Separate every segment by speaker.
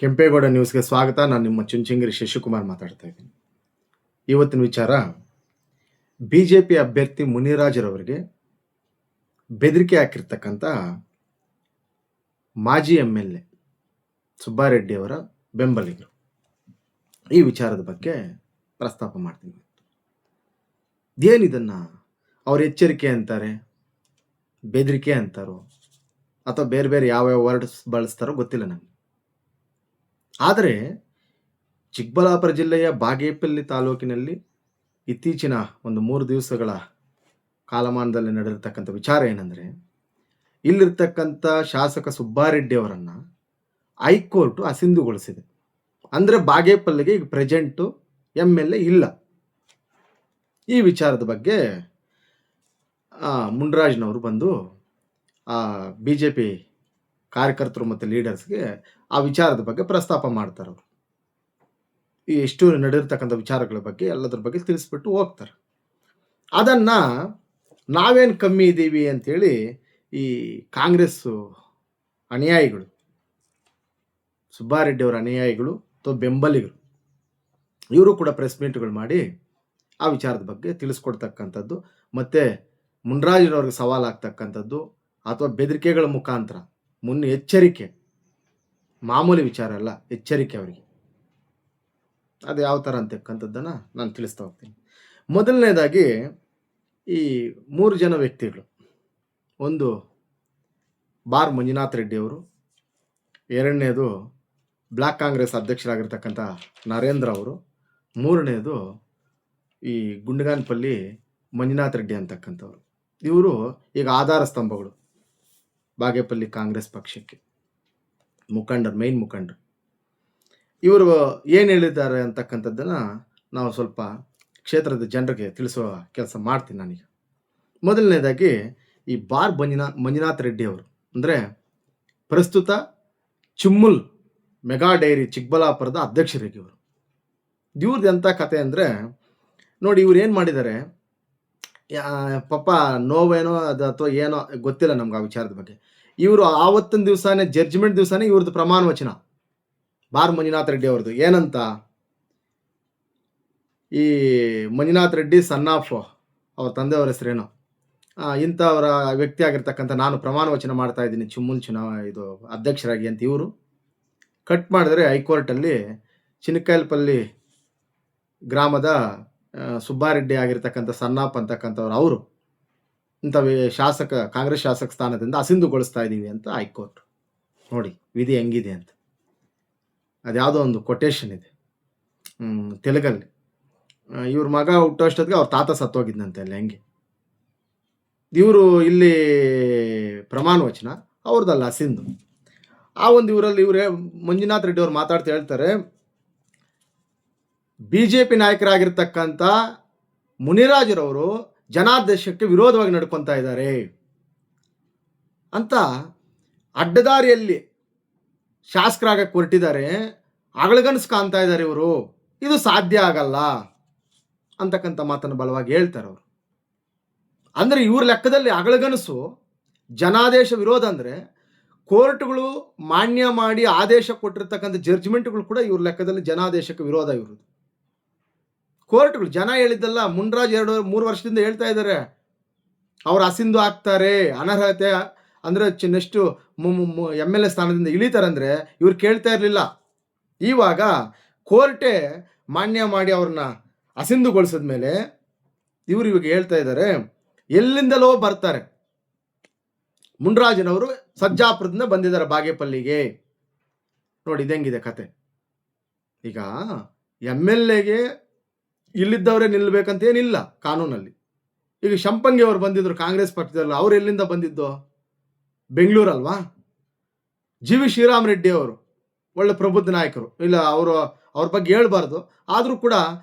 Speaker 1: ಕೆಂಪೇಗೌಡ ನ್ಯೂಸ್ಗೆ ಸ್ವಾಗತ. ನಾನು ನಿಮ್ಮ ಚುಂಚಂಗಿರಿ ಶಶಿಕುಮಾರ್ ಮಾತಾಡ್ತಾ ಇದ್ದೀನಿ. ಇವತ್ತಿನ ವಿಚಾರ, ಬಿಜೆಪಿ ಅಭ್ಯರ್ಥಿ ಮುನಿರಾಜರವರಿಗೆ ಬೆದರಿಕೆ ಹಾಕಿರ್ತಕ್ಕಂಥ ಮಾಜಿ MLA ಸುಬ್ಬಾರೆಡ್ಡಿ ಅವರ ಬೆಂಬಲಿಗರು. ಈ ವಿಚಾರದ ಬಗ್ಗೆ ಪ್ರಸ್ತಾಪ ಮಾಡ್ತೀನಿ. ಏನಿದನ್ನ ಅವ್ರ ಎಚ್ಚರಿಕೆ ಅಂತಾರೆ, ಬೆದರಿಕೆ ಅಂತಾರೋ, ಅಥವಾ ಬೇರೆ ಬೇರೆ ಯಾವ ವರ್ಡ್ಸ್ ಬಳಸ್ತಾರೋ ಗೊತ್ತಿಲ್ಲ ನನಗೆ. ಆದರೆ ಚಿಕ್ಕಬಳ್ಳಾಪುರ ಜಿಲ್ಲೆಯ ಬಾಗೇಪಲ್ಲಿ ತಾಲೂಕಿನಲ್ಲಿ ಇತ್ತೀಚಿನ ಒಂದು 3 ದಿವಸಗಳ ಕಾಲಮಾನದಲ್ಲಿ ನಡೆದಿರ್ತಕ್ಕಂಥ ವಿಚಾರ ಏನಂದರೆ, ಇಲ್ಲಿರ್ತಕ್ಕಂಥ ಶಾಸಕ ಸುಬ್ಬಾರೆಡ್ಡಿ ಅವರನ್ನು ಹೈಕೋರ್ಟ್ ಅಸಿಂಧುಗೊಳಿಸಿದೆ. ಅಂದರೆ ಬಾಗೇಪಲ್ಲಿಗೆ ಈಗ ಪ್ರೆಸೆಂಟು MLA ಇಲ್ಲ. ಈ ವಿಚಾರದ ಬಗ್ಗೆ ಮುನ್ರಾಜ್ನವರು ಬಂದು BJP ಕಾರ್ಯಕರ್ತರು ಮತ್ತು ಲೀಡರ್ಸ್ಗೆ ಆ ವಿಚಾರದ ಬಗ್ಗೆ ಪ್ರಸ್ತಾಪ ಮಾಡ್ತಾರೆ. ಅವರು ಈ ಎಷ್ಟು ನಡೆದಿರ್ತಕ್ಕಂಥ ವಿಚಾರಗಳ ಬಗ್ಗೆ ಎಲ್ಲದ್ರ ಬಗ್ಗೆ ತಿಳಿಸ್ಬಿಟ್ಟು ಹೋಗ್ತಾರೆ. ಅದನ್ನು ನಾವೇನು ಕಮ್ಮಿ ಇದ್ದೀವಿ ಅಂಥೇಳಿ ಈ ಕಾಂಗ್ರೆಸ್ಸು ಅನುಯಾಯಿಗಳು, ಸುಬ್ಬಾರೆಡ್ಡಿ ಅವರ ಅನುಯಾಯಿಗಳು ಅಥವಾ ಬೆಂಬಲಿಗರು, ಇವರು ಕೂಡ ಪ್ರೆಸ್ ಮೀಟ್ಗಳು ಮಾಡಿ ಆ ವಿಚಾರದ ಬಗ್ಗೆ ತಿಳಿಸ್ಕೊಡ್ತಕ್ಕಂಥದ್ದು, ಮತ್ತು ಮುನ್ರಾಜ್ನವ್ರಿಗೆ ಸವಾಲಾಗ್ತಕ್ಕಂಥದ್ದು ಅಥವಾ ಬೆದರಿಕೆಗಳ ಮುಖಾಂತರ ಎಚ್ಚರಿಕೆ, ಮಾಮೂಲಿ ವಿಚಾರ ಅಲ್ಲ, ಎಚ್ಚರಿಕೆ ಅವರಿಗೆ. ಅದು ಯಾವ ಥರ ಅಂತಕ್ಕಂಥದ್ದನ್ನು ನಾನು ತಿಳಿಸ್ತಾ ಹೋಗ್ತೀನಿ. ಮೊದಲನೇದಾಗಿ ಈ 3 ಜನ ವ್ಯಕ್ತಿಗಳು, ಒಂದು ಬಾರ್ ಮಂಜುನಾಥ್ ರೆಡ್ಡಿ ಅವರು, ಎರಡನೇದು ಬ್ಲಾಕ್ ಕಾಂಗ್ರೆಸ್ ಅಧ್ಯಕ್ಷರಾಗಿರ್ತಕ್ಕಂಥ ನರೇಂದ್ರ ಅವರು, ಮೂರನೇದು ಈ ಗುಂಡಗಾನಪಲ್ಲಿ ಮಂಜುನಾಥ್ ರೆಡ್ಡಿ ಅಂತಕ್ಕಂಥವ್ರು. ಇವರು ಈಗ ಆಧಾರ ಸ್ತಂಭಗಳು ಬಾಗೇಪಲ್ಲಿ ಕಾಂಗ್ರೆಸ್ ಪಕ್ಷಕ್ಕೆ, ಮುಖಂಡರು, ಮೇನ್ ಮುಖಂಡರು. ಇವರು ಏನು ಹೇಳಿದ್ದಾರೆ ಅಂತಕ್ಕಂಥದ್ದನ್ನು ನಾವು ಸ್ವಲ್ಪ ಕ್ಷೇತ್ರದ ಜನರಿಗೆ ತಿಳಿಸುವ ಕೆಲಸ ಮಾಡ್ತೀನಿ ನಾನೀಗ. ಮೊದಲನೇದಾಗಿ ಈ ಬಾರ್ ಮಂಜುನಾಥ್ ರೆಡ್ಡಿ ಅವರು ಅಂದರೆ ಪ್ರಸ್ತುತ ಚಿಮ್ಮುಲ್ ಮೆಗಾ ಡೈರಿ ಚಿಕ್ಕಬಳ್ಳಾಪುರದ ಅಧ್ಯಕ್ಷರಿಗೆ ಇವರು. ಇವ್ರದ್ದು ಎಂಥ ಕತೆ ಅಂದರೆ ನೋಡಿ, ಇವ್ರು ಏನು ಮಾಡಿದ್ದಾರೆ, ಪಾಪ ನೋವೇನೋ ಅದು ಅಥವಾ ಏನೋ ಗೊತ್ತಿಲ್ಲ ನಮ್ಗೆ ಆ ವಿಚಾರದ ಬಗ್ಗೆ. ಇವರು ಆವತ್ತಿನ ದಿವಸನೇ, ಜಡ್ಜ್ಮೆಂಟ್ ದಿವಸನೇ ಇವ್ರದ್ದು ಪ್ರಮಾಣ ವಚನ, ಬಾರ್ ಮಂಜುನಾಥ್ ರೆಡ್ಡಿ ಅವ್ರದ್ದು ಏನಂತ, ಈ ಮಂಜುನಾಥ್ ರೆಡ್ಡಿ ಸನ್ ಆಫ್ ಅವ್ರ ತಂದೆಯವರ ಹೆಸರೇನೋ, ಇಂಥವರ ವ್ಯಕ್ತಿ ಆಗಿರ್ತಕ್ಕಂಥ ನಾನು ಪ್ರಮಾಣ ವಚನ ಮಾಡ್ತಾ ಇದ್ದೀನಿ ಚಿಮ್ಮುಲ್ ಇದು ಅಧ್ಯಕ್ಷರಾಗಿ ಅಂತ ಇವರು ಕಟ್ ಮಾಡಿದ್ರೆ ಹೈಕೋರ್ಟಲ್ಲಿ ಚಿನಕಾಯಲಪಲ್ಲಿ ಗ್ರಾಮದ ಸುಬ್ಬಾರೆಡ್ಡಿ ಆಗಿರ್ತಕ್ಕಂಥ ಸನ್ನಾಪ್ ಅಂತಕ್ಕಂಥವ್ರು ಅವರು ಇಂಥ ಕಾಂಗ್ರೆಸ್ ಶಾಸಕ ಸ್ಥಾನದಿಂದ ಅಸಿಂಧುಗೊಳಿಸ್ತಾ ಇದ್ದೀವಿ ಅಂತ ಹೈಕೋರ್ಟ್. ನೋಡಿ ವಿಧಿ ಹೆಂಗಿದೆ ಅಂತ. ಅದ್ಯಾವುದೋ ಒಂದು ಕೊಟೇಶನ್ ಇದೆ ತೆಲುಗಲ್ಲಿ. ಇವ್ರ ಮಗ ಹುಟ್ಟೋಷ್ಟೊತ್ತಿಗೆ ಅವ್ರ ತಾತ ಸತ್ತೋಗಿದ್ದಂತೆ ಅಲ್ಲಿ. ಹೆಂಗೆ ಇವರು ಇಲ್ಲಿ ಪ್ರಮಾಣ ವಚನ ಅವ್ರದ್ದಲ್ಲ, ಅಸಿಂಧು. ಆ ಒಂದು ಇವರಲ್ಲಿ ಮಂಜುನಾಥ್ ರೆಡ್ಡಿ ಅವ್ರು ಮಾತಾಡ್ತಾ ಹೇಳ್ತಾರೆ, BJP ನಾಯಕರಾಗಿರ್ತಕ್ಕಂಥ ಮುನಿರಾಜರವರು ಜನಾದೇಶಕ್ಕೆ ವಿರೋಧವಾಗಿ ನಡ್ಕೊತಾ ಇದ್ದಾರೆ ಅಂತ ಅಡ್ಡದಾರಿಯಲ್ಲಿ ಶಾಸಕರಾಗಕ್ಕೆ ಹೊರಟಿದ್ದಾರೆ, ಅಗಳಗನಸು ಕಾಣ್ತಾ ಇದ್ದಾರೆ ಇವರು, ಇದು ಸಾಧ್ಯ ಆಗಲ್ಲ ಅಂತಕ್ಕಂಥ ಮಾತನ್ನು ಬಲವಾಗಿ ಹೇಳ್ತಾರೆ ಅವರು. ಅಂದರೆ ಇವ್ರ ಲೆಕ್ಕದಲ್ಲಿ ಅಗಳಗನಸು ಜನಾದೇಶ ವಿರೋಧ ಅಂದರೆ ಕೋರ್ಟ್ಗಳು ಮಾನ್ಯ ಮಾಡಿ ಆದೇಶ ಕೊಟ್ಟಿರ್ತಕ್ಕಂಥ ಜಡ್ಜ್ಮೆಂಟ್ಗಳು ಕೂಡ ಇವ್ರ ಲೆಕ್ಕದಲ್ಲಿ ಜನಾದೇಶಕ್ಕೆ ವಿರೋಧ. ಇವ್ರದ್ದು ಕೋರ್ಟ್ಗಳು ಜನ ಹೇಳಿದ್ದಲ್ಲ, ಮುನ್ರಾಜ್ 2-3 ವರ್ಷದಿಂದ ಹೇಳ್ತಾ ಇದ್ದಾರೆ ಅವ್ರು ಅಸಿಂಧು ಆಗ್ತಾರೆ, ಅನರ್ಹತೆ ಅಂದರೆ ನೆಕ್ಸ್ಟು MLA ಸ್ಥಾನದಿಂದ ಇಳಿತಾರೆ ಅಂದರೆ ಇವ್ರು ಕೇಳ್ತಾ ಇರಲಿಲ್ಲ. ಇವಾಗ ಕೋರ್ಟೇ ಮಾನ್ಯ ಮಾಡಿ ಅವ್ರನ್ನ ಅಸಿಂಧುಗೊಳಿಸಿದ ಮೇಲೆ ಇವರು ಇವಾಗ ಹೇಳ್ತಾ ಇದ್ದಾರೆ, ಎಲ್ಲಿಂದಲೋ ಬರ್ತಾರೆ. ಮುನ್ರಾಜನವರು ಸಜ್ಜಾಪುರದಿಂದ ಬಂದಿದ್ದಾರೆ ಬಾಗೇಪಲ್ಲಿಗೆ. ನೋಡಿ ಇದೆಂಗಿದೆ ಕತೆ. ಈಗ MLAಗೆ ಇಲ್ಲಿದ್ದವರೇ ನಿಲ್ಲಬೇಕಂತ ಏನಿಲ್ಲ ಕಾನೂನಲ್ಲಿ. ಈಗ ಶಂಪಂಗಿ ಅವರು ಬಂದಿದ್ರು ಕಾಂಗ್ರೆಸ್ ಪಕ್ಷದಲ್ಲಿ, ಅವ್ರು ಎಲ್ಲಿಂದ ಬಂದಿದ್ದು? ಬೆಂಗಳೂರಲ್ವಾ. GV ಶ್ರೀರಾಮ್ ರೆಡ್ಡಿ ಅವರು ಒಳ್ಳೆ ಪ್ರಬುದ್ಧ ನಾಯಕರು, ಇಲ್ಲ ಅವ್ರ ಬಗ್ಗೆ ಹೇಳ್ಬಾರ್ದು, ಆದರೂ ಕೂಡ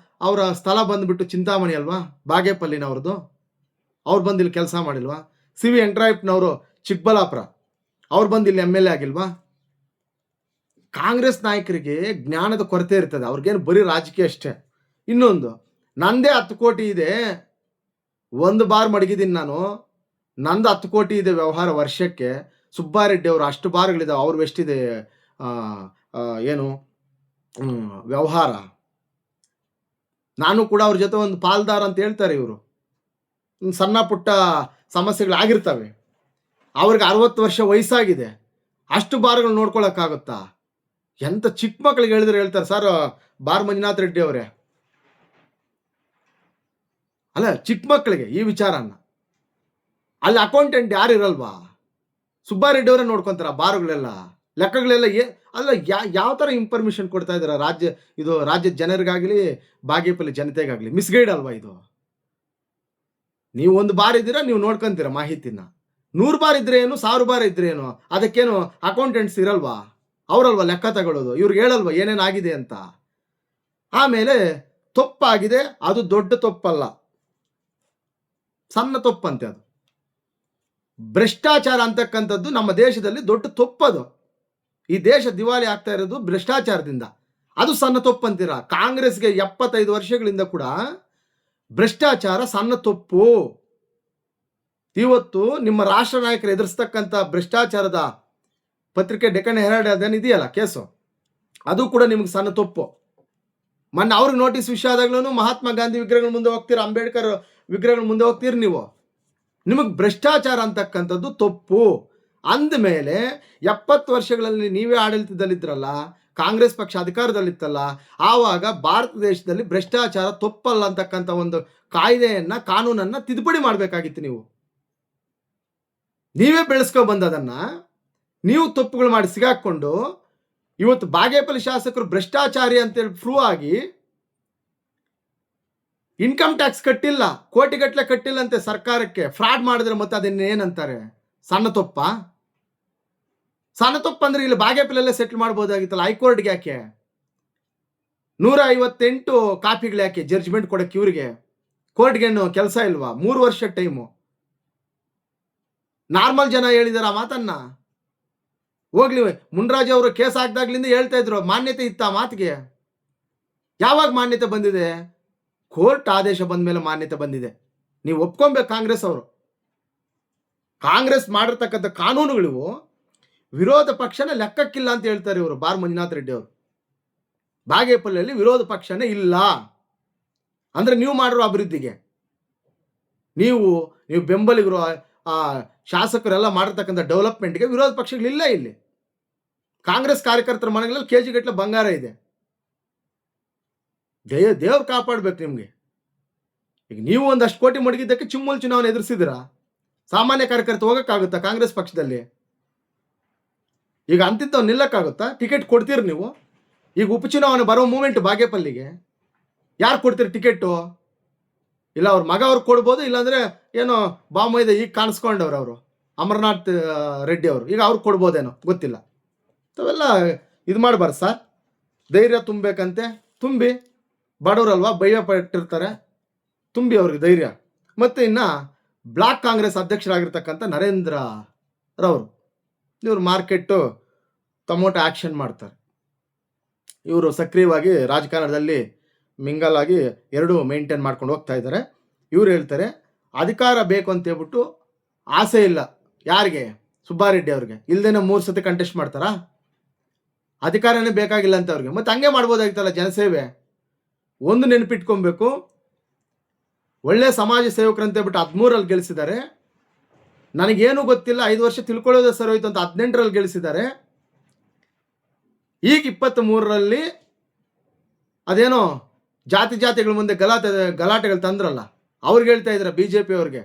Speaker 1: ಅವರ ಸ್ಥಳ ಬಂದುಬಿಟ್ಟು ಚಿಂತಾಮಣಿ ಅಲ್ವಾ, ಬಾಗೇಪಲ್ಲಿನವ್ರದ್ದು. ಅವ್ರು ಬಂದು ಇಲ್ಲಿ ಕೆಲಸ ಮಾಡಿಲ್ವಾ? CV ಎಂಟ್ರಾಯಪ್ಪನವರು ಚಿಕ್ಕಬಳ್ಳಾಪುರ, ಅವ್ರು ಬಂದು ಇಲ್ಲಿ MLA ಆಗಿಲ್ವಾ? ಕಾಂಗ್ರೆಸ್ ನಾಯಕರಿಗೆ ಜ್ಞಾನದ ಕೊರತೆ ಇರ್ತದೆ, ಅವ್ರಿಗೇನು ಬರೀ ರಾಜಕೀಯ ಅಷ್ಟೇ. ಇನ್ನೊಂದು, ನಂದೇ 10 ಕೋಟಿ ಇದೆ, ಒಂದು ಬಾರ್ ಮಡಗಿದ್ದೀನಿ ನಾನು, ನಂದು 10 ಕೋಟಿ ಇದೆ ವ್ಯವಹಾರ ವರ್ಷಕ್ಕೆ. ಸುಬ್ಬಾರೆಡ್ಡಿ ಅವರು ಅಷ್ಟು ಬಾರ್ಗಳಿದ್ದಾವೆ, ಅವ್ರು ಎಷ್ಟಿದೆ ಏನು ವ್ಯವಹಾರ. ನಾನು ಕೂಡ ಅವ್ರ ಜೊತೆ ಒಂದು ಪಾಲ್ದಾರ ಅಂತ ಹೇಳ್ತಾರೆ ಇವರು. ಸಣ್ಣ ಪುಟ್ಟ ಸಮಸ್ಯೆಗಳಾಗಿರ್ತವೆ. ಅವ್ರಿಗೆ 60 ವರ್ಷ ವಯಸ್ಸಾಗಿದೆ. ಅಷ್ಟು ಬಾರ್ಗಳು ನೋಡ್ಕೊಳಕ್ಕಾಗುತ್ತಾ? ಎಂತ ಚಿಕ್ಕ ಮಕ್ಕಳಿಗೆ ಹೇಳಿದ್ರೆ ಹೇಳ್ತಾರೆ ಸರ್ ಬಾರ್ ಮಂಜುನಾಥ್ ರೆಡ್ಡಿ ಅವರೇ. ಅಲ್ಲ, ಚಿಕ್ಕ ಮಕ್ಕಳಿಗೆ ಈ ವಿಚಾರನ. ಅಲ್ಲಿ ಅಕೌಂಟೆಂಟ್ ಯಾರು ಇರಲ್ವಾ? ಸುಬ್ಬಾರೆಡ್ಡಿ ಅವರೇ ನೋಡ್ಕೊಂತಾರ ಬಾರ್ಗಳೆಲ್ಲ, ಲೆಕ್ಕಗಳೆಲ್ಲ. ಅಲ್ಲ, ಯಾವ ಥರ ಇನ್ಫಾರ್ಮೇಶನ್ ಕೊಡ್ತಾ ಇದ್ದಾರೆ ರಾಜ್ಯದ ಜನರಿಗಾಗಲಿ ಬಾಗೇಪಲ್ಲಿ ಜನತೆಗಾಗಲಿ? ಮಿಸ್ಗೈಡ್ ಅಲ್ವಾ ಇದು? ನೀವು ಒಂದು ಬಾರ್ ಇದ್ದೀರಾ, ನೀವು ನೋಡ್ಕೊಂತೀರ ಮಾಹಿತಿನ. 100 ಬಾರ್ ಇದ್ರೆ ಏನು, 1000 ಬಾರ್ ಇದ್ರೆ ಏನು, ಅದಕ್ಕೇನು ಅಕೌಂಟೆಂಟ್ಸ್ ಇರಲ್ವಾ? ಅವರಲ್ವಾ ಲೆಕ್ಕ ತಗೊಳ್ಳೋದು? ಇವ್ರಿಗೆ ಹೇಳಲ್ವಾ ಏನೇನಾಗಿದೆ ಅಂತ? ಆಮೇಲೆ ತಪ್ಪಾಗಿದೆ, ಅದು ದೊಡ್ಡ ತಪ್ಪಲ್ಲ, ಸಣ್ಣ ತಪ್ಪಂತೆ ಅದು. ಭ್ರಷ್ಟಾಚಾರ ಅಂತಕ್ಕಂಥದ್ದು ನಮ್ಮ ದೇಶದಲ್ಲಿ ದೊಡ್ಡ ತಪ್ಪದು. ಈ ದೇಶ ದಿವಾಳಿ ಆಗ್ತಾ ಇರೋದು ಭ್ರಷ್ಟಾಚಾರದಿಂದ. ಅದು ಸಣ್ಣ ತಪ್ಪಂತೀರ. ಕಾಂಗ್ರೆಸ್ಗೆ 75 ವರ್ಷಗಳಿಂದ ಕೂಡ ಭ್ರಷ್ಟಾಚಾರ ಸಣ್ಣ ತಪ್ಪು. ಇವತ್ತು ನಿಮ್ಮ ರಾಷ್ಟ್ರ ನಾಯಕರು ಎದುರಿಸ್ತಕ್ಕಂಥ ಭ್ರಷ್ಟಾಚಾರದ ಪತ್ರಿಕೆ ಡೆಕ್ಕನ್ ಹೆರಾಲ್ಡ್ ಅದೇನಿದೆಯಲ್ಲ ಕೇಸು, ಅದು ಕೂಡ ನಿಮ್ಗೆ ಸಣ್ಣ ತಪ್ಪು. ಮೊನ್ನೆ ಅವ್ರಿಗೆ ನೋಟಿಸ್ ವಿಷಯ ಆದಾಗ್ಲೂ ಮಹಾತ್ಮ ಗಾಂಧಿ ವಿಗ್ರಹಗಳ ಮುಂದೆ ಹೋಗ್ತೀರ, ಅಂಬೇಡ್ಕರ್ ವಿಗ್ರಹಗಳ ಮುಂದೆ ಹೋಗ್ತೀರಿ ನೀವು. ನಿಮಗೆ ಭ್ರಷ್ಟಾಚಾರ ಅಂತಕ್ಕಂಥದ್ದು ತಪ್ಪು ಅಂದಮೇಲೆ 70 ವರ್ಷಗಳಲ್ಲಿ ನೀವೇ ಆಡಳಿತದಲ್ಲಿದ್ರಲ್ಲ, ಕಾಂಗ್ರೆಸ್ ಪಕ್ಷ ಅಧಿಕಾರದಲ್ಲಿತ್ತಲ್ಲ, ಆವಾಗ ಭಾರತ ದೇಶದಲ್ಲಿ ಭ್ರಷ್ಟಾಚಾರ ತಪ್ಪಲ್ಲ ಅಂತಕ್ಕಂಥ ಒಂದು ಕಾಯ್ದೆಯನ್ನ, ಕಾನೂನನ್ನ ತಿದ್ದುಪಡಿ ಮಾಡಬೇಕಾಗಿತ್ತು. ನೀವೇ ಬೆಳೆಸ್ಕೊ ಬಂದದನ್ನ ನೀವು ತಪ್ಪುಗಳು ಮಾಡಿ ಸಿಗಾಕೊಂಡು ಇವತ್ತು ಬಾಗೇಪಲ್ಲಿ ಶಾಸಕರು ಭ್ರಷ್ಟಾಚಾರಿ ಅಂತೇಳಿ ಪ್ರೂವ್ ಆಗಿ ಇನ್ಕಮ್ ಟ್ಯಾಕ್ಸ್ ಕಟ್ಟಿಲ್ಲ, ಕೋಟಿಗಟ್ಟಲೆ ಕಟ್ಟಿಲ್ಲಂತೆ ಸರ್ಕಾರಕ್ಕೆ, ಫ್ರಾಡ್ ಮಾಡಿದ್ರೆ ಮತ್ತೆ ಅದನ್ನೇನಂತಾರೆ? ಸಣ್ಣ ತಪ್ಪ? ಸಣ್ಣ ತಪ್ಪ ಅಂದ್ರೆ ಇಲ್ಲಿ ಬಾಗೇಪಲ್ಲೆಲ್ಲ ಸೆಟ್ಲ್ ಮಾಡ್ಬೋದಾಗಿತ್ತಲ್ಲ, ಹೈಕೋರ್ಟ್ಗೆ ಯಾಕೆ 158 ಕಾಪಿಗಳು ಯಾಕೆ ಜಡ್ಜ್ಮೆಂಟ್ ಕೊಡಕ್ಕೆ? ಇವ್ರಿಗೆ ಕೋರ್ಟ್ಗೇನು ಕೆಲಸ ಇಲ್ವಾ? 3 ವರ್ಷ ಟೈಮು. ನಾರ್ಮಲ್ ಜನ ಹೇಳಿದಾರ ಆ ಮಾತನ್ನ? ಹೋಗ್ಲಿ, ಮುನ್ರಾಜ್ ಅವರು ಕೇಸ್ ಹಾಕ್ದಾಗ್ಲಿಂದ ಹೇಳ್ತಾ ಇದ್ರು ಮಾನ್ಯತೆ ಇತ್ತ ಮಾತಿಗೆ. ಯಾವಾಗ ಮಾನ್ಯತೆ ಬಂದಿದೆ? ಕೋರ್ಟ್ ಆದೇಶ ಬಂದ ಮೇಲೆ ಮಾನ್ಯತೆ ಬಂದಿದೆ. ನೀವು ಒಪ್ಕೊಬೇಕು. ಕಾಂಗ್ರೆಸ್ ಮಾಡಿರ್ತಕ್ಕಂಥ ಕಾನೂನುಗಳಿವು ವಿರೋಧ ಪಕ್ಷನ ಲೆಕ್ಕಕ್ಕಿಲ್ಲ ಅಂತ ಹೇಳ್ತಾರೆ ಇವರು. ಬಾರ್ ಮಂಜುನಾಥ್ ರೆಡ್ಡಿ ಅವರು ಬಾಗೇಪಲ್ಲಿಯಲ್ಲಿ ವಿರೋಧ ಪಕ್ಷನೇ ಇಲ್ಲ ಅಂದ್ರೆ ನೀವು ಮಾಡಿರೋ ಅಭಿವೃದ್ಧಿಗೆ ನೀವು ಬೆಂಬಲಿಗರು, ಶಾಸಕರೆಲ್ಲ ಮಾಡಿರ್ತಕ್ಕಂಥ ಡೆವಲಪ್ಮೆಂಟ್ಗೆ ವಿರೋಧ ಪಕ್ಷಗಳಿಲ್ಲ. ಇಲ್ಲಿ ಕಾಂಗ್ರೆಸ್ ಕಾರ್ಯಕರ್ತರ ಮನೆಗಳಲ್ಲಿ KG ಗಟ್ಟಲೆ ಬಂಗಾರ ಇದೆ. ದೇವ್ರು ಕಾಪಾಡ್ಬೇಕು ನಿಮ್ಗೆ. ಈಗ ನೀವು ಒಂದಷ್ಟು ಕೋಟಿ ಮಡಗಿದ್ದಕ್ಕೆ ಚಿಮ್ಮುಲ್ ಚುನಾವಣೆ ಎದುರಿಸಿದಿರಾ? ಸಾಮಾನ್ಯ ಕಾರ್ಯಕರ್ತ ಹೋಗಕ್ಕಾಗುತ್ತಾ ಕಾಂಗ್ರೆಸ್ ಪಕ್ಷದಲ್ಲಿ? ಈಗ ಅಂತಿದ್ದವ್ ನಿಲ್ಲಕ್ಕಾಗುತ್ತಾ? ಟಿಕೆಟ್ ಕೊಡ್ತೀರಿ ನೀವು? ಈಗ ಉಪಚುನಾವಣೆ ಬರೋ ಮೂಮೆಂಟ್ ಬಾಗೇಪಲ್ಲಿಗೆ ಯಾರು ಕೊಡ್ತೀರಿ ಟಿಕೆಟು? ಇಲ್ಲ ಅವ್ರ ಮಗ ಅವ್ರು ಕೊಡ್ಬೋದು, ಇಲ್ಲಾಂದ್ರೆ ಏನೋ ಬಾಮೈದ ಈಗ ಕಾಣಿಸ್ಕೊಂಡವ್ರು ಅವರು ಅಮರನಾಥ್ ರೆಡ್ಡಿ ಅವರು, ಈಗ ಅವ್ರು ಕೊಡ್ಬೋದೇನೋ ಗೊತ್ತಿಲ್ಲ. ಅವೆಲ್ಲ ಇದು ಮಾಡಬಾರ್ದು ಸರ್. ಧೈರ್ಯ ತುಂಬಬೇಕಂತೆ, ತುಂಬಿ. ಬಡವರಲ್ವಾ, ಭಯ ಪಟ್ಟಿರ್ತಾರೆ, ತುಂಬಿ ಅವ್ರಿಗೆ ಧೈರ್ಯ. ಮತ್ತು ಇನ್ನು ಬ್ಲಾಕ್ ಕಾಂಗ್ರೆಸ್ ಅಧ್ಯಕ್ಷರಾಗಿರ್ತಕ್ಕಂಥ ನರೇಂದ್ರ ರವರು, ಇವರು ಮಾರ್ಕೆಟ್ಟು ಟೊಮೊಟೊ ಆ್ಯಕ್ಷನ್ ಮಾಡ್ತಾರೆ. ಇವರು ಸಕ್ರಿಯವಾಗಿ ರಾಜಕಾರಣದಲ್ಲಿ ಮಿಂಗಲ್ ಆಗಿ ಎರಡೂ ಮೇಂಟೈನ್ ಮಾಡ್ಕೊಂಡು ಹೋಗ್ತಾ ಇದ್ದಾರೆ. ಇವ್ರು ಹೇಳ್ತಾರೆ ಅಧಿಕಾರ ಬೇಕು ಅಂತ ಹೇಳ್ಬಿಟ್ಟು ಆಸೆ ಇಲ್ಲ ಯಾರಿಗೆ? ಸುಬ್ಬಾರೆಡ್ಡಿ ಅವ್ರಿಗೆ. ಇಲ್ದೇನೆ 3 ಸತಿ ಕಂಟೆಸ್ಟ್ ಮಾಡ್ತಾರಾ? ಅಧಿಕಾರನೇ ಬೇಕಾಗಿಲ್ಲ ಅಂತ ಅವ್ರಿಗೆ. ಮತ್ತೆ ಹಂಗೆ ಮಾಡ್ಬೋದಾಗಿತ್ತಲ್ಲ ಜನಸೇವೆ. ಒಂದು ನೆನಪಿಟ್ಕೊಬೇಕು, ಒಳ್ಳೆ ಸಮಾಜ ಸೇವಕರಂತ ಹೇಳ್ಬಿಟ್ಟು 13ರಲ್ಲಿ ಗೆಲ್ಲಿಸಿದ್ದಾರೆ. ನನಗೇನು ಗೊತ್ತಿಲ್ಲ, 5 ವರ್ಷ ತಿಳ್ಕೊಳ್ಳೋದೇ ಸರಿ ಹೋಯ್ತು ಅಂತ 18ರಲ್ಲಿ ಗೆಲ್ಲಿಸಿದ್ದಾರೆ. ಈಗ 23ರಲ್ಲಿ ಅದೇನೋ ಜಾತಿಗಳ ಮುಂದೆ ಗಲಾಟೆಗಳು ತಂದ್ರಲ್ಲ, ಅವ್ರಿಗೆ ಹೇಳ್ತಾ ಇದ್ರ BJP ಅವ್ರಿಗೆ,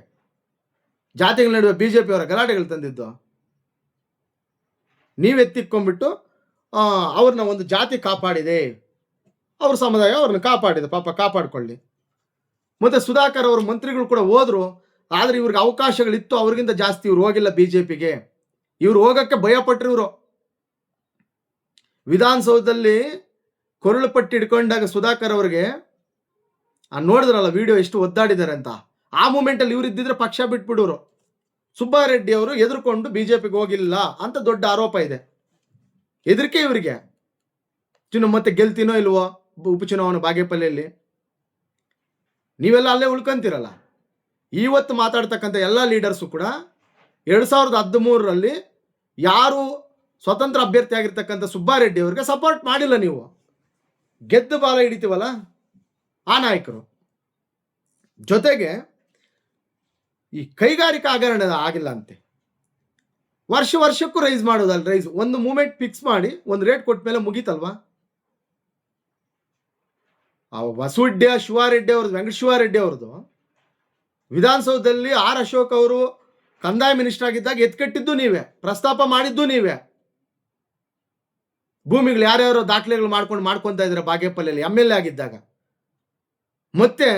Speaker 1: ಜಾತಿಗಳ ನಡುವೆ BJP ಅವರ ಗಲಾಟೆಗಳು ತಂದಿದ್ದು. ನೀವೆತ್ತಿಕ್ಕೊಂಡ್ಬಿಟ್ಟು ಅವ್ರನ್ನ ಒಂದು ಜಾತಿ ಕಾಪಾಡಿದೆ, ಅವ್ರ ಸಮುದಾಯ ಅವ್ರನ್ನ ಕಾಪಾಡಿದೆ, ಪಾಪ ಕಾಪಾಡ್ಕೊಳ್ಳಿ. ಮತ್ತೆ ಸುಧಾಕರ್ ಅವ್ರ ಮಂತ್ರಿಗಳು ಕೂಡ ಹೋದ್ರು, ಆದ್ರೆ ಇವ್ರಿಗೆ ಅವಕಾಶಗಳಿತ್ತು, ಅವ್ರಿಗಿಂತ ಜಾಸ್ತಿ ಇವ್ರು ಹೋಗಿಲ್ಲ BJPಗೆ. ಇವ್ರು ಹೋಗಕ್ಕೆ ಭಯಪಟ್ರು. ಇವರು ವಿಧಾನಸೌಧದಲ್ಲಿ ಕೊರಳು ಪಟ್ಟಿ ಹಿಡ್ಕೊಂಡಾಗ ಸುಧಾಕರ್ ಅವ್ರಿಗೆ ನೋಡಿದ್ರಲ್ಲ ವಿಡಿಯೋ ಎಷ್ಟು ಒದ್ದಾಡಿದ್ದಾರೆ ಅಂತ. ಆ ಮೂಮೆಂಟಲ್ಲಿ ಇವ್ರು ಇದ್ದಿದ್ರೆ ಪಕ್ಷ ಬಿಟ್ಬಿಡೋರು. ಸುಬ್ಬಾರೆಡ್ಡಿ ಅವರು ಎದುರ್ಕೊಂಡು BJPಗೆ ಹೋಗಿಲ್ಲ ಅಂತ ದೊಡ್ಡ ಆರೋಪ ಇದೆ. ಹೆದರಿಕೆ ಇವರಿಗೆ. ಮತ್ತೆ ಗೆಲ್ತೀನೋ ಇಲ್ವೋ ಉಪಚುನಾವಣೆ ಬಾಗೇಪಲ್ಲಿಯಲ್ಲಿ? ನೀವೆಲ್ಲ ಅಲ್ಲೇ ಉಳ್ಕೊಂತೀರಲ್ಲ. ಇವತ್ತು ಮಾತಾಡ್ತಕ್ಕಂಥ ಎಲ್ಲ ಲೀಡರ್ಸು ಕೂಡ 2013ರಲ್ಲಿ ಯಾರು ಸ್ವತಂತ್ರ ಅಭ್ಯರ್ಥಿ ಆಗಿರ್ತಕ್ಕಂಥ ಸುಬ್ಬಾರೆಡ್ಡಿ ಅವರಿಗೆ ಸಪೋರ್ಟ್ ಮಾಡಿಲ್ಲ ನೀವು. ಗೆದ್ದು ಬಾಲ ಹಿಡಿತೀವಲ್ಲ ಆ ನಾಯಕರು. ಜೊತೆಗೆ ಈ ಕೈಗಾರಿಕಾ ಹಗರಣ ಆಗಿಲ್ಲ ಅಂತೆ, ವರ್ಷಕ್ಕೂ ರೈಸ್ ಮಾಡೋದಲ್ಲ. ರೈಸ್ ಒಂದು ಮೂಮೆಂಟ್ ಫಿಕ್ಸ್ ಮಾಡಿ ಒಂದು ರೇಟ್ ಕೊಟ್ಟ ಮೇಲೆ ಮುಗೀತಲ್ವಾ. ಆ ಬಸವಡ್ಡಿ ಶಿವಾರೆಡ್ಡಿ ಅವ್ರದ್ದು, ವೆಂಕಟ ಶಿವಾರೆಡ್ಡಿ ಅವ್ರದ್ದು ವಿಧಾನಸೌಧದಲ್ಲಿ ಆರ್ ಅಶೋಕ್ ಅವರು ಕಂದಾಯ ಮಿನಿಸ್ಟರ್ ಆಗಿದ್ದಾಗ ಎತ್ಕಟ್ಟಿದ್ದು ನೀವೇ, ಪ್ರಸ್ತಾಪ ಮಾಡಿದ್ದು ನೀವೇ. ಭೂಮಿಗಳು ಯಾರ್ಯಾರೋ ದಾಖಲೆಗಳು ಮಾಡ್ಕೊಂತ ಇದ್ರೆ ಬಾಗೇಪಲ್ಲಿಯಲ್ಲಿ MLA ಆಗಿದ್ದಾಗ. ಮತ್ತೆ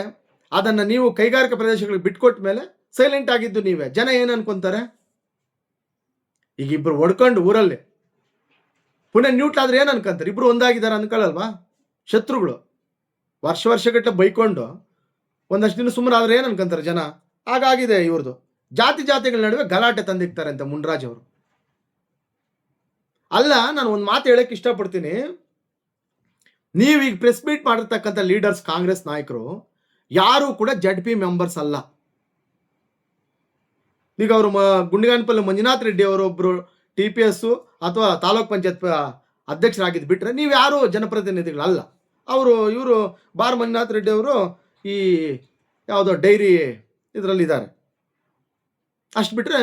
Speaker 1: ಅದನ್ನ ನೀವು ಕೈಗಾರಿಕಾ ಪ್ರದೇಶಗಳಿಗೆ ಬಿಟ್ಕೊಟ್ಟ ಮೇಲೆ ಸೈಲೆಂಟ್ ಆಗಿದ್ದು ನೀವೇ. ಜನ ಏನ್ ಅನ್ಕೊಂತಾರೆ? ಈಗ ಇಬ್ರು ಹೊಡ್ಕೊಂಡು ಊರಲ್ಲಿ ಪುನಃ ನ್ಯೂಟ್ಲ್ ಆದ್ರೆ ಏನ್ ಅನ್ಕೊಂತಾರೆ? ಇಬ್ರು ಒಂದಾಗಿದ್ದಾರೆ ಅನ್ಕೊಳ್ಳಲ್ವಾ? ಶತ್ರುಗಳು ವರ್ಷಗಟ್ಟಲೆ ಬೈಕೊಂಡು ಒಂದಷ್ಟು ದಿನ ಸುಮ್ಮನೆ ಆದ್ರೆ ಏನ್ ಅನ್ಕೊಂತಾರೆ ಜನ? ಹಾಗಾಗಿದೆ ಇವ್ರದ್ದು. ಜಾತಿಗಳ ನಡುವೆ ಗಲಾಟೆ ತಂದಿಕ್ತಾರೆ ಅಂತ ಮುನ್ರಾಜ್ ಅವರು. ಅಲ್ಲ, ನಾನು ಒಂದು ಮಾತು ಹೇಳಕ್ ಇಷ್ಟಪಡ್ತೀನಿ. ನೀವೀಗ ಪ್ರೆಸ್ ಮೀಟ್ ಮಾಡಿರ್ತಕ್ಕಂಥ ಲೀಡರ್ಸ್, ಕಾಂಗ್ರೆಸ್ ನಾಯಕರು ಯಾರು ಕೂಡ ZP ಮೆಂಬರ್ಸ್ ಅಲ್ಲ. ಈಗ ಅವರು ಗುಂಡಿಗಾನಪಲ್ಲಿ ಮಂಜುನಾಥ್ ರೆಡ್ಡಿ ಅವರು ಒಬ್ರು TPS ಅಥವಾ ತಾಲೂಕ್ ಪಂಚಾಯತ್ ಅಧ್ಯಕ್ಷರಾಗಿದ್ದು ಬಿಟ್ರೆ ನೀವು ಯಾರು ಜನಪ್ರತಿನಿಧಿಗಳಲ್ಲ. ಇವರು ಬಾರ್ ಮಂಜುನಾಥ್ ರೆಡ್ಡಿ ಅವರು ಈ ಯಾವುದೋ ಡೈರಿ ಇದರಲ್ಲಿದ್ದಾರೆ. ಅಷ್ಟು ಬಿಟ್ರೆ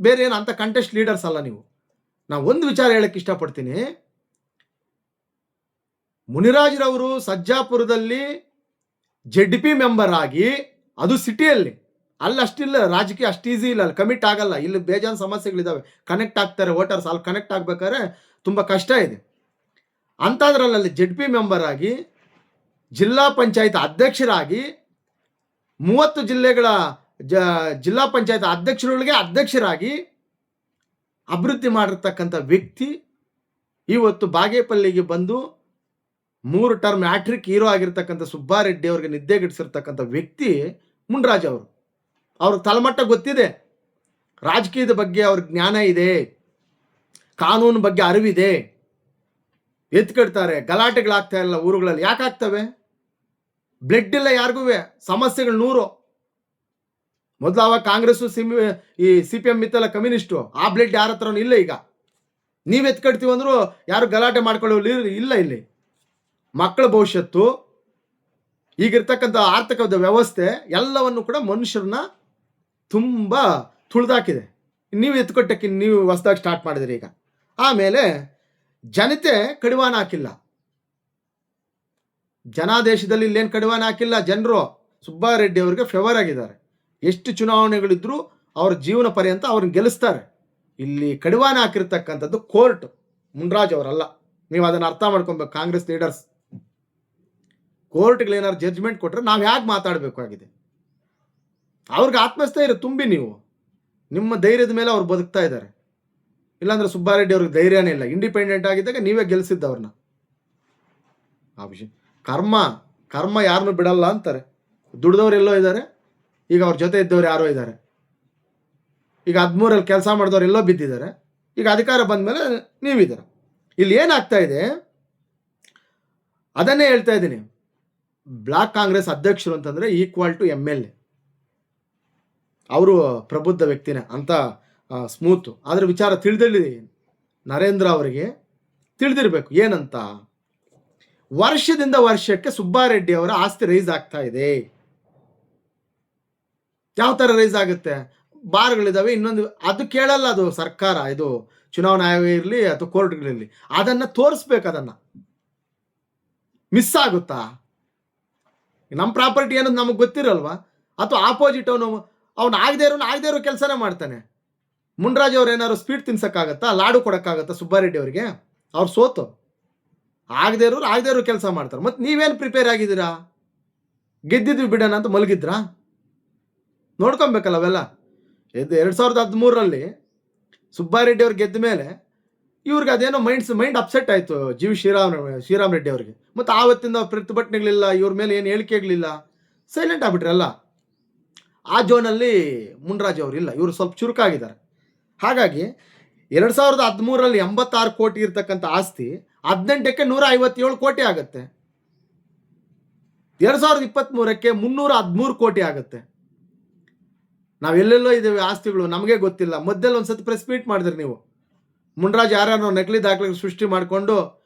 Speaker 1: ಬೇರೆ ಏನು ಅಂತ ಕಂಟೆಸ್ಟ್ ಲೀಡರ್ಸ್ ಅಲ್ಲ ನೀವು. ನಾವು ಒಂದು ವಿಚಾರ ಹೇಳಕ್ಕೆ ಇಷ್ಟಪಡ್ತೀನಿ. ಮುನಿರಾಜ್ರವರು ಸಜ್ಜಾಪುರದಲ್ಲಿ ZP ಮೆಂಬರ್ ಆಗಿ, ಅದು ಸಿಟಿಯಲ್ಲಿ, ಅಲ್ಲಿ ಅಷ್ಟಿಲ್ಲ, ರಾಜಕೀಯ ಅಷ್ಟು ಈಸಿ ಇಲ್ಲ, ಅಲ್ಲಿ ಕಮಿಟ್ ಆಗಲ್ಲ. ಇಲ್ಲಿ ಬೇಜಾನ್ ಸಮಸ್ಯೆಗಳಿದ್ದಾವೆ, ಕನೆಕ್ಟ್ ಆಗ್ತಾರೆ ವೋಟರ್ಸ್. ಅಲ್ಲಿ ಕನೆಕ್ಟ್ ಆಗ್ಬೇಕಾದ್ರೆ ತುಂಬ ಕಷ್ಟ ಇದೆ. ಅಂಥದ್ರಲ್ಲಿ ZP ಮೆಂಬರ್ ಆಗಿ, ಜಿಲ್ಲಾ ಪಂಚಾಯತ್ ಅಧ್ಯಕ್ಷರಾಗಿ, 30 ಜಿಲ್ಲೆಗಳ ಜಿಲ್ಲಾ ಪಂಚಾಯತ್ ಅಧ್ಯಕ್ಷರಾಗಿ ಅಭಿವೃದ್ಧಿ ಮಾಡಿರ್ತಕ್ಕಂಥ ವ್ಯಕ್ತಿ ಇವತ್ತು ಬಾಗೇಪಲ್ಲಿಗೆ ಬಂದು 3 ಟರ್ಮ್ ಹ್ಯಾಟ್ರಿಕ್ ಹೀರೋ ಆಗಿರ್ತಕ್ಕಂಥ ಸುಬ್ಬಾರೆಡ್ಡಿ ಅವ್ರಿಗೆ ನಿದ್ದೆಗೆಡಿಸಿರ್ತಕ್ಕಂಥ ವ್ಯಕ್ತಿ ಮುನ್ರಾಜ್ ಅವರು. ಅವ್ರಿಗೆ ತಳಮಟ್ಟ ಗೊತ್ತಿದೆ, ರಾಜಕೀಯದ ಬಗ್ಗೆ ಅವ್ರಿಗೆ ಜ್ಞಾನ ಇದೆ, ಕಾನೂನು ಬಗ್ಗೆ ಅರಿವಿದೆ. ಎತ್ಕಡ್ತಾರೆ, ಗಲಾಟೆಗಳಾಗ್ತಾ ಇಲ್ಲ ಊರುಗಳಲ್ಲಿ. ಯಾಕೆ ಆಗ್ತವೆ? ಬ್ಲಡ್ ಇಲ್ಲ ಯಾರಿಗೂ, ಸಮಸ್ಯೆಗಳು 100. ಮೊದಲು ಅವಾಗ ಕಾಂಗ್ರೆಸ್ಸು ಈ CPM ಇತ್ತಲ್ಲ, ಕಮ್ಯುನಿಸ್ಟು, ಆ ಬ್ಲಡ್ ಯಾರ ಹತ್ರನೂ ಇಲ್ಲ. ಈಗ ನೀವು ಎತ್ಕಡ್ತೀವಿ ಅಂದ್ರು ಯಾರು ಗಲಾಟೆ ಮಾಡ್ಕೊಳ್ಳೋ ಇಲ್ಲ. ಇಲ್ಲಿ ಮಕ್ಕಳ ಭವಿಷ್ಯತ್ತು, ಈಗಿರ್ತಕ್ಕಂಥ ಆರ್ಥಿಕ ವ್ಯವಸ್ಥೆ ಎಲ್ಲವನ್ನು ಕೂಡ ಮನುಷ್ಯರನ್ನ ತುಂಬ ತುಳಿದಾಕಿದೆ. ನೀವು ಎತ್ಕೊಟ್ಟಕ್ಕೆ ನೀವು ಹೊಸದಾಗಿ ಸ್ಟಾರ್ಟ್ ಮಾಡಿದ್ರಿ ಈಗ. ಆಮೇಲೆ ಜನತೆ ಕಡಿವಾಣ ಹಾಕಿಲ್ಲ. ಜನಾದೇಶದಲ್ಲಿ ಇಲ್ಲೇನು ಕಡಿವಾಣ ಹಾಕಿಲ್ಲ. ಜನರು ಸುಬ್ಬಾರೆಡ್ಡಿ ಅವರಿಗೆ ಫೇವರ್ ಆಗಿದ್ದಾರೆ. ಎಷ್ಟು ಚುನಾವಣೆಗಳಿದ್ರು ಅವ್ರ ಜೀವನ ಪರ್ಯಂತ ಅವ್ರನ್ನ ಗೆಲ್ಲಿಸ್ತಾರೆ. ಇಲ್ಲಿ ಕಡಿವಾಣ ಹಾಕಿರ್ತಕ್ಕಂಥದ್ದು ಕೋರ್ಟ್, ಮುನ್ರಾಜ್ ಅವರಲ್ಲ. ನೀವು ಅದನ್ನು ಅರ್ಥ ಮಾಡ್ಕೊಬೇಕು. ಕಾಂಗ್ರೆಸ್ ಲೀಡರ್ಸ್ ಕೋರ್ಟ್ಗಳೇನಾದ್ರು ಜಡ್ಜ್ಮೆಂಟ್ ಕೊಟ್ಟರೆ ನಾವು ಹೇಗೆ ಮಾತಾಡಬೇಕಾಗಿದೆ? ಅವ್ರಿಗೆ ಆತ್ಮಸ್ಥೈರ್ಯ ತುಂಬಿ, ನೀವು ನಿಮ್ಮ ಧೈರ್ಯದ ಮೇಲೆ ಅವ್ರು ಬದುಕ್ತಾ ಇದ್ದಾರೆ. ಇಲ್ಲಾಂದ್ರೆ ಸುಬ್ಬಾರೆಡ್ಡಿ ಅವ್ರಿಗೆ ಧೈರ್ಯನೇ ಇಲ್ಲ. ಇಂಡಿಪೆಂಡೆಂಟ್ ಆಗಿದ್ದಾಗ ನೀವೇ ಗೆಲ್ಲಿಸಿದ್ದವ್ರನ್ನ. ಆ ವಿಷಯ ಕರ್ಮ ಯಾರನ್ನೂ ಬಿಡಲ್ಲ ಅಂತಾರೆ. ದುಡ್ದವ್ರು ಎಲ್ಲೋ ಇದ್ದಾರೆ, ಈಗ ಅವ್ರ ಜೊತೆ ಇದ್ದವ್ರು ಯಾರೋ ಇದ್ದಾರೆ. ಈಗ 13ರಲ್ಲಿ ಕೆಲಸ ಮಾಡಿದವ್ರು ಎಲ್ಲೋ ಬಿದ್ದಿದ್ದಾರೆ. ಈಗ ಅಧಿಕಾರ ಬಂದ ಮೇಲೆ ನೀವಿದ್ದಾರೆ. ಇಲ್ಲಿ ಏನಾಗ್ತಾ ಇದೆ ಅದನ್ನೇ ಹೇಳ್ತಾ ಇದ್ದೀನಿ. ಬ್ಲಾಕ್ ಕಾಂಗ್ರೆಸ್ ಅಧ್ಯಕ್ಷರು ಅಂತಂದರೆ ಈಕ್ವಲ್ ಟು MLA. ಅವರು ಪ್ರಬುದ್ಧ ವ್ಯಕ್ತಿನೇ ಅಂತ ಸ್ಮೂತು. ಅದರ ವಿಚಾರ ತಿಳಿದಿರಲಿ, ನರೇಂದ್ರ ಅವರಿಗೆ ತಿಳಿದಿರಬೇಕು ಏನಂತ. ವರ್ಷದಿಂದ ವರ್ಷಕ್ಕೆ ಸುಬ್ಬಾರೆಡ್ಡಿ ಅವರ ಆಸ್ತಿ ರೈಸ್ ಆಗ್ತಾ ಇದೆ. ಯಾವ ಥರ ರೈಸ್ ಆಗುತ್ತೆ? ಬಾರ್ಗಳಿದ್ದಾವೆ, ಇನ್ನೊಂದು ಅದು ಕೇಳಲ್ಲ. ಅದು ಸರ್ಕಾರ, ಇದು ಚುನಾವಣಾ ಆಯೋಗ ಇರಲಿ ಅಥವಾ ಕೋರ್ಟ್ಗಳಿರಲಿ, ಅದನ್ನು ತೋರಿಸ್ಬೇಕು. ಅದನ್ನು ಮಿಸ್ ಆಗುತ್ತಾ? ನಮ್ಮ ಪ್ರಾಪರ್ಟಿ ಅನ್ನೋದು ನಮಗೆ ಗೊತ್ತಿರಲ್ವಾ? ಅಥವಾ ಆಪೋಸಿಟ್ ಅವನು ಆಗದೇ ಇರೋ ಕೆಲಸನೇ ಮಾಡ್ತಾನೆ. ಮುನ್ರಾಜ್ ಅವ್ರು ಏನಾದ್ರು ಸ್ವೀಟ್ ತಿನ್ಸೋಕ್ಕಾಗತ್ತಾ? ಲಾಡು ಕೊಡೋಕ್ಕಾಗತ್ತಾ ಸುಬ್ಬಾರೆಡ್ಡಿ ಅವರಿಗೆ? ಅವ್ರು ಸೋತು ಆಗದೇ ಇರೋ ಕೆಲಸ ಮಾಡ್ತಾರೆ. ಮತ್ತು ನೀವೇನು ಪ್ರಿಪೇರ್ ಆಗಿದ್ದೀರಾ? ಗೆದ್ದಿದ್ವಿ ಬಿಡೋಣ ಅಂತ ಮಲಗಿದ್ರಾ? ನೋಡ್ಕೊಬೇಕಲ್ಲ ಅವೆಲ್ಲ. 2013ರಲ್ಲಿ ಸುಬ್ಬಾರೆಡ್ಡಿ ಅವ್ರು ಗೆದ್ದ ಮೇಲೆ ಇವ್ರಿಗೆ ಅದೇನೋ ಮೈಂಡ್ ಅಪ್ಸೆಟ್ ಆಯಿತು ಶ್ರೀರಾಮ್ ರೆಡ್ಡಿ ಅವ್ರಿಗೆ. ಮತ್ತು ಆವತ್ತಿಂದ ಪ್ರತಿಭಟನೆಗಳಿಲ್ಲ, ಇವ್ರ ಮೇಲೆ ಏನು ಹೇಳಿಕೆಗಳಿಲ್ಲ, ಸೈಲೆಂಟ್ ಆಗ್ಬಿಟ್ರಲ್ಲ. ಆ ಜೋನಲ್ಲಿ ಮುನ್ರಾಜ್ ಅವರು ಇಲ್ಲ, ಇವರು ಸ್ವಲ್ಪ ಚುರುಕಾಗಿದ್ದಾರೆ. ಹಾಗಾಗಿ 2013ರಲ್ಲಿ 86 ಕೋಟಿ ಇರ್ತಕ್ಕಂಥ ಆಸ್ತಿ 18ಕ್ಕೆ 157 ಕೋಟಿ ಆಗುತ್ತೆ. 2023ಕ್ಕೆ 313 ಕೋಟಿ ಆಗುತ್ತೆ. ನಾವೆಲ್ಲೆಲ್ಲೋ ಇದ್ದೇವೆ ಆಸ್ತಿಗಳು, ನಮಗೆ ಗೊತ್ತಿಲ್ಲ. ಮಧ್ಯದಲ್ಲಿ ಒಂದ್ಸತಿ ಪ್ರೆಸ್ ಮೀಟ್ ಮಾಡಿದ್ರಿ ನೀವು. ಮುನ್ರಾಜ್ ಯಾರು ನಕಲಿ ದಾಖಲೆ ಸೃಷ್ಟಿ ಮಾಡಿಕೊಂಡು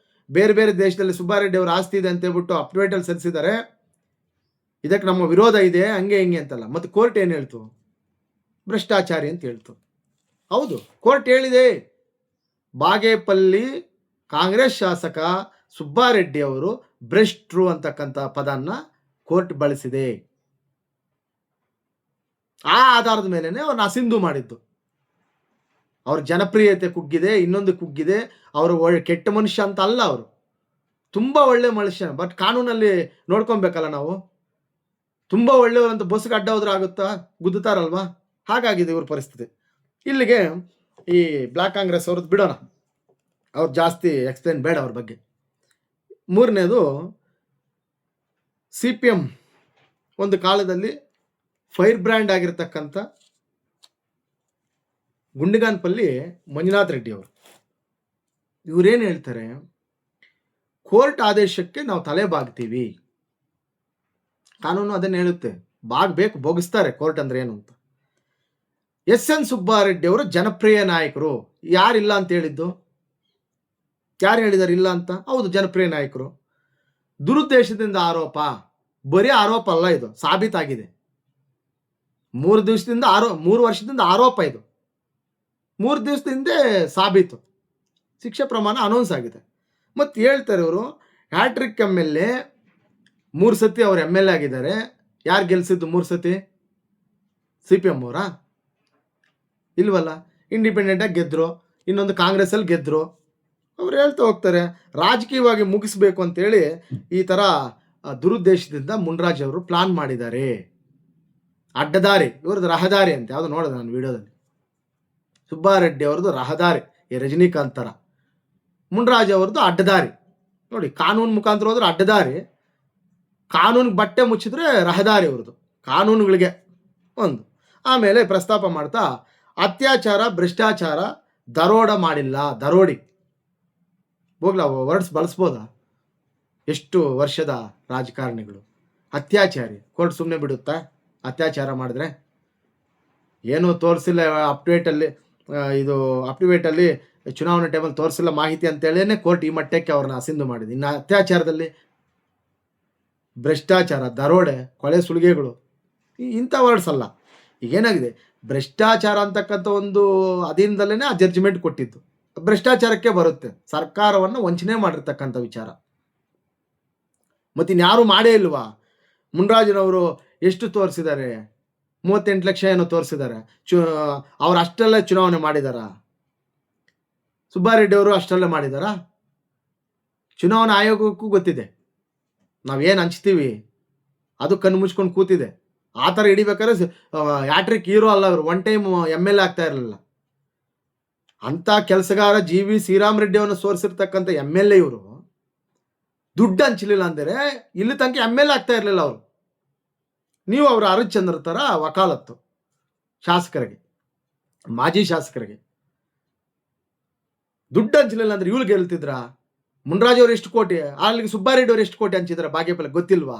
Speaker 1: ಬೇರೆ ಬೇರೆ ದೇಶದಲ್ಲಿ ಸುಬ್ಬಾರೆಡ್ಡಿ ಅವರ ಆಸ್ತಿ ಇದೆ ಅಂತ ಹೇಳ್ಬಿಟ್ಟು ಅಪ್ಡೇಟಲ್ಲಿ ಸಲ್ಲಿಸಿದ್ದಾರೆ. ಇದಕ್ಕೆ ನಮ್ಮ ವಿರೋಧ ಇದೆ ಹಂಗೆ ಹಿಂಗೆ ಅಂತಲ್ಲ. ಮತ್ತು ಕೋರ್ಟ್ ಏನು ಹೇಳ್ತು? ಭ್ರಷ್ಟಾಚಾರಿ ಅಂತ ಹೇಳ್ತು. ಹೌದು, ಕೋರ್ಟ್ ಹೇಳಿದೆ. ಬಾಗೇಪಲ್ಲಿ ಕಾಂಗ್ರೆಸ್ ಶಾಸಕ ಸುಬ್ಬಾರೆಡ್ಡಿ ಅವರು ಭ್ರಷ್ಟರು ಅಂತಕ್ಕಂಥ ಪದನ್ನ ಕೋರ್ಟ್ ಬಳಸಿದೆ. ಆ ಆಧಾರದ ಮೇಲೆನೆ ಅವ್ರನ್ನ ಅಸಿಂಧು ಮಾಡಿದ್ದು. ಅವ್ರ ಜನಪ್ರಿಯತೆ ಕುಗ್ಗಿದೆ, ಇನ್ನೊಂದು ಕುಗ್ಗಿದೆ. ಅವರು ಕೆಟ್ಟ ಮನುಷ್ಯ ಅಂತ ಅಲ್ಲ, ಅವರು ತುಂಬ ಒಳ್ಳೆ ಮನುಷ್ಯ. ಬಟ್ ಕಾನೂನಲ್ಲಿ ನೋಡ್ಕೊಬೇಕಲ್ಲ ನಾವು. ತುಂಬ ಒಳ್ಳೆಯವರಂತ ಬಸ್ಗೆ ಅಡ್ಡ ಹೋದ್ರೆ ಆಗುತ್ತಾ? ಗುದ್ದುತ್ತಾರಲ್ವಾ? ಹಾಗಾಗಿದೆ ಇವ್ರ ಪರಿಸ್ಥಿತಿ. ಇಲ್ಲಿಗೆ ಈ ಬ್ಲಾಕ್ ಕಾಂಗ್ರೆಸ್ ಅವ್ರದ್ದು ಬಿಡೋಣ, ಅವ್ರು ಜಾಸ್ತಿ ಎಕ್ಸ್ಪ್ಲೇನ್ ಬೇಡ ಅವ್ರ ಬಗ್ಗೆ. ಮೂರನೇದು, CPM ಒಂದು ಕಾಲದಲ್ಲಿ ಫೈರ್ ಬ್ರ್ಯಾಂಡ್ ಆಗಿರ್ತಕ್ಕಂಥ ಗುಂಡಿಗಾನಪಲ್ಲಿ ಮಂಜುನಾಥ್ ರೆಡ್ಡಿ ಅವರು. ಇವರೇನು ಹೇಳ್ತಾರೆ? ಕೋರ್ಟ್ ಆದೇಶಕ್ಕೆ ನಾವು ತಲೆ ಬಾಗ್ತೀವಿ. ಕಾನೂನು ಅದನ್ನು ಹೇಳುತ್ತೆ, ಬಾಗಬೇಕು, ಬೋಗಿಸ್ತಾರೆ ಕೋರ್ಟ್ ಅಂದ್ರೆ ಏನು ಅಂತ. SN ಸುಬ್ಬಾರೆಡ್ಡಿ ಅವರು ಜನಪ್ರಿಯ ನಾಯಕರು. ಯಾರಿಲ್ಲ ಅಂತ ಹೇಳಿದ್ದು? ಯಾರು ಹೇಳಿದಾರೆ ಇಲ್ಲ ಅಂತ? ಹೌದು, ಜನಪ್ರಿಯ ನಾಯಕರು. ದುರುದ್ದೇಶದಿಂದ ಆರೋಪ, ಬರೀ ಆರೋಪ ಅಲ್ಲ, ಇದು ಸಾಬೀತಾಗಿದೆ. 3 ವರ್ಷದಿಂದ ಆರೋಪ ಇದು. 3 ದಿವಸದ ಹಿಂದೆ ಸಾಬೀತು, ಶಿಕ್ಷೆ ಪ್ರಮಾಣ ಅನೌನ್ಸ್ ಆಗಿದೆ. ಮತ್ತು ಹೇಳ್ತಾರೆ ಇವರು ಹ್ಯಾಟ್ರಿಕ್ MLA 3 ಸತಿ ಅವ್ರು MLA ಆಗಿದ್ದಾರೆ. ಯಾರು ಗೆಲ್ಸಿದ್ದು 3 ಸತಿ? CPM ಅವರಾ? ಇಲ್ವಲ್ಲ, ಇಂಡಿಪೆಂಡೆಂಟಾಗಿ ಗೆದ್ದರು, ಇನ್ನೊಂದು ಕಾಂಗ್ರೆಸ್ಸಲ್ಲಿ ಗೆದ್ದರು. ಅವ್ರು ಹೇಳ್ತಾ ಹೋಗ್ತಾರೆ ರಾಜಕೀಯವಾಗಿ ಮುಗಿಸ್ಬೇಕು ಅಂತೇಳಿ ಈ ಥರ ದುರುದ್ದೇಶದಿಂದ ಮುನ್ರಾಜ್ ಅವರು ಪ್ಲಾನ್ ಮಾಡಿದ್ದಾರೆ. ಅಡ್ಡದಾರಿ, ಇವ್ರದ್ದು ರಹದಾರಿ ಅಂತ ಯಾವುದು ನೋಡಿದೆ ನಾನು ವಿಡಿಯೋದಲ್ಲಿ. ಸುಬ್ಬಾರೆಡ್ಡಿ ಅವ್ರದ್ದು ರಹದಾರಿ, ಈ ರಜನಿಕಾಂತ್ ಥರ. ಮುನ್ರಾಜ್ ಅವ್ರದ್ದು ಅಡ್ಡದಾರಿ. ನೋಡಿ, ಕಾನೂನು ಮುಖಾಂತರ ಹೋದ್ರೆ ಅಡ್ಡದಾರಿ, ಕಾನೂನಿಗೆ ಬಟ್ಟೆ ಮುಚ್ಚಿದ್ರೆ ರಹದಾರಿ ಅವ್ರದ್ದು, ಕಾನೂನುಗಳಿಗೆ ಒಂದು. ಆಮೇಲೆ ಪ್ರಸ್ತಾಪ ಮಾಡ್ತಾ ಅತ್ಯಾಚಾರ, ಭ್ರಷ್ಟಾಚಾರ, ದರೋಡ ಮಾಡಿಲ್ಲ. ದರೋಡಿ ಹೋಗ್ಲಾ, ವರ್ಡ್ಸ್ ಬಳಸ್ಬೋದಾ? ಎಷ್ಟು ವರ್ಷದ ರಾಜಕಾರಣಿಗಳು ಅತ್ಯಾಚಾರಿ. ಕೋರ್ಟ್ ಸುಮ್ಮನೆ ಬಿಡುತ್ತಾ ಅತ್ಯಾಚಾರ ಮಾಡಿದ್ರೆ? ಏನೂ ತೋರಿಸಿಲ್ಲ ಅಪ್ಡೇಟಲ್ಲಿ, ಇದು ಅಪ್ಡೇಟಲ್ಲಿ ಚುನಾವಣೆ ಟೈಮಲ್ಲಿ ತೋರಿಸಿಲ್ಲ ಮಾಹಿತಿ ಅಂತೇಳಿನೇ ಕೋರ್ಟ್ ಈ ಮಟ್ಟಕ್ಕೆ ಅವ್ರನ್ನ ಅಸಿಂಧು ಮಾಡಿದೆ. ಇನ್ನು ಅತ್ಯಾಚಾರದಲ್ಲಿ ಭ್ರಷ್ಟಾಚಾರ, ದರೋಡೆ, ಕೊಳೆ ಸುಲಿಗೆಗಳು, ಇಂಥ ವರ್ಡ್ಸ್ ಅಲ್ಲ. ಈಗೇನಾಗಿದೆ, ಭ್ರಷ್ಟಾಚಾರ ಅಂತಕ್ಕಂಥ ಒಂದು ಅಧೀನದಲ್ಲೇ ಆ ಜಡ್ಜ್ಮೆಂಟ್ ಕೊಟ್ಟಿದ್ದು. ಭ್ರಷ್ಟಾಚಾರಕ್ಕೆ ಬರುತ್ತೆ, ಸರ್ಕಾರವನ್ನು ವಂಚನೆ ಮಾಡಿರ್ತಕ್ಕಂಥ ವಿಚಾರ. ಮತ್ತಿನ್ಯಾರು ಮಾಡೇ ಇಲ್ವಾ? ಮುನ್ರಾಜನವರು ಎಷ್ಟು ತೋರಿಸಿದ್ದಾರೆ? 38 ಲಕ್ಷ ಏನೋ ತೋರಿಸಿದ್ದಾರೆ. ಅವ್ರು ಅಷ್ಟೆಲ್ಲ ಚುನಾವಣೆ ಮಾಡಿದಾರ? ಸುಬ್ಬಾರೆಡ್ಡಿ ಅವರು ಅಷ್ಟೆಲ್ಲ ಮಾಡಿದಾರ? ಚುನಾವಣಾ ಆಯೋಗಕ್ಕೂ ಗೊತ್ತಿದೆ ನಾವೇನು ಹಂಚ್ತೀವಿ, ಅದು ಕಣ್ಣು ಮುಚ್ಕೊಂಡು ಕೂತಿದೆ. ಆ ಥರ ಹಿಡಿಬೇಕಾದ್ರೆ ಹ್ಯಾಟ್ರಿಕ್ ಹೀರೋ ಅಲ್ಲ ಅವರು, 1 ಟೈಮ್ MLA ಆಗ್ತಾ ಇರಲಿಲ್ಲ. ಅಂಥ ಕೆಲಸಗಾರ GV ಶ್ರೀರಾಮ್ ರೆಡ್ಡಿ ಅವನ್ನ ಸೋರಿಸಿರ್ತಕ್ಕಂಥ MLA ಇವರು ದುಡ್ಡು ಹಂಚಲಿಲ್ಲ ಅಂದರೆ ಇಲ್ಲಿ ತನಕ MLA ಆಗ್ತಾ ಇರಲಿಲ್ಲ ಅವರು. ನೀವು ಅವರ ಹರಿಶ್ಚಂದ್ರ ಥರ ವಕಾಲತ್ತು ಶಾಸಕರಿಗೆ, ಮಾಜಿ ಶಾಸಕರಿಗೆ ದುಡ್ಡು ಹಂಚಲಿಲ್ಲ ಅಂದರೆ ಇವ್ರು ಗೆಲ್ತಿದ್ರ? ಮುನ್ರಾಜ್ ಅವರು ಎಷ್ಟು ಕೋಟಿ, ಅಲ್ಲಿಗೆ ಸುಬ್ಬಾರೆಡ್ಡಿ ಅವರು ಎಷ್ಟು ಕೋಟಿ ಹಂಚಿದ್ರ ಬಾಗೇಪಲ್ಲಿ? ಗೊತ್ತಿಲ್ವಾ?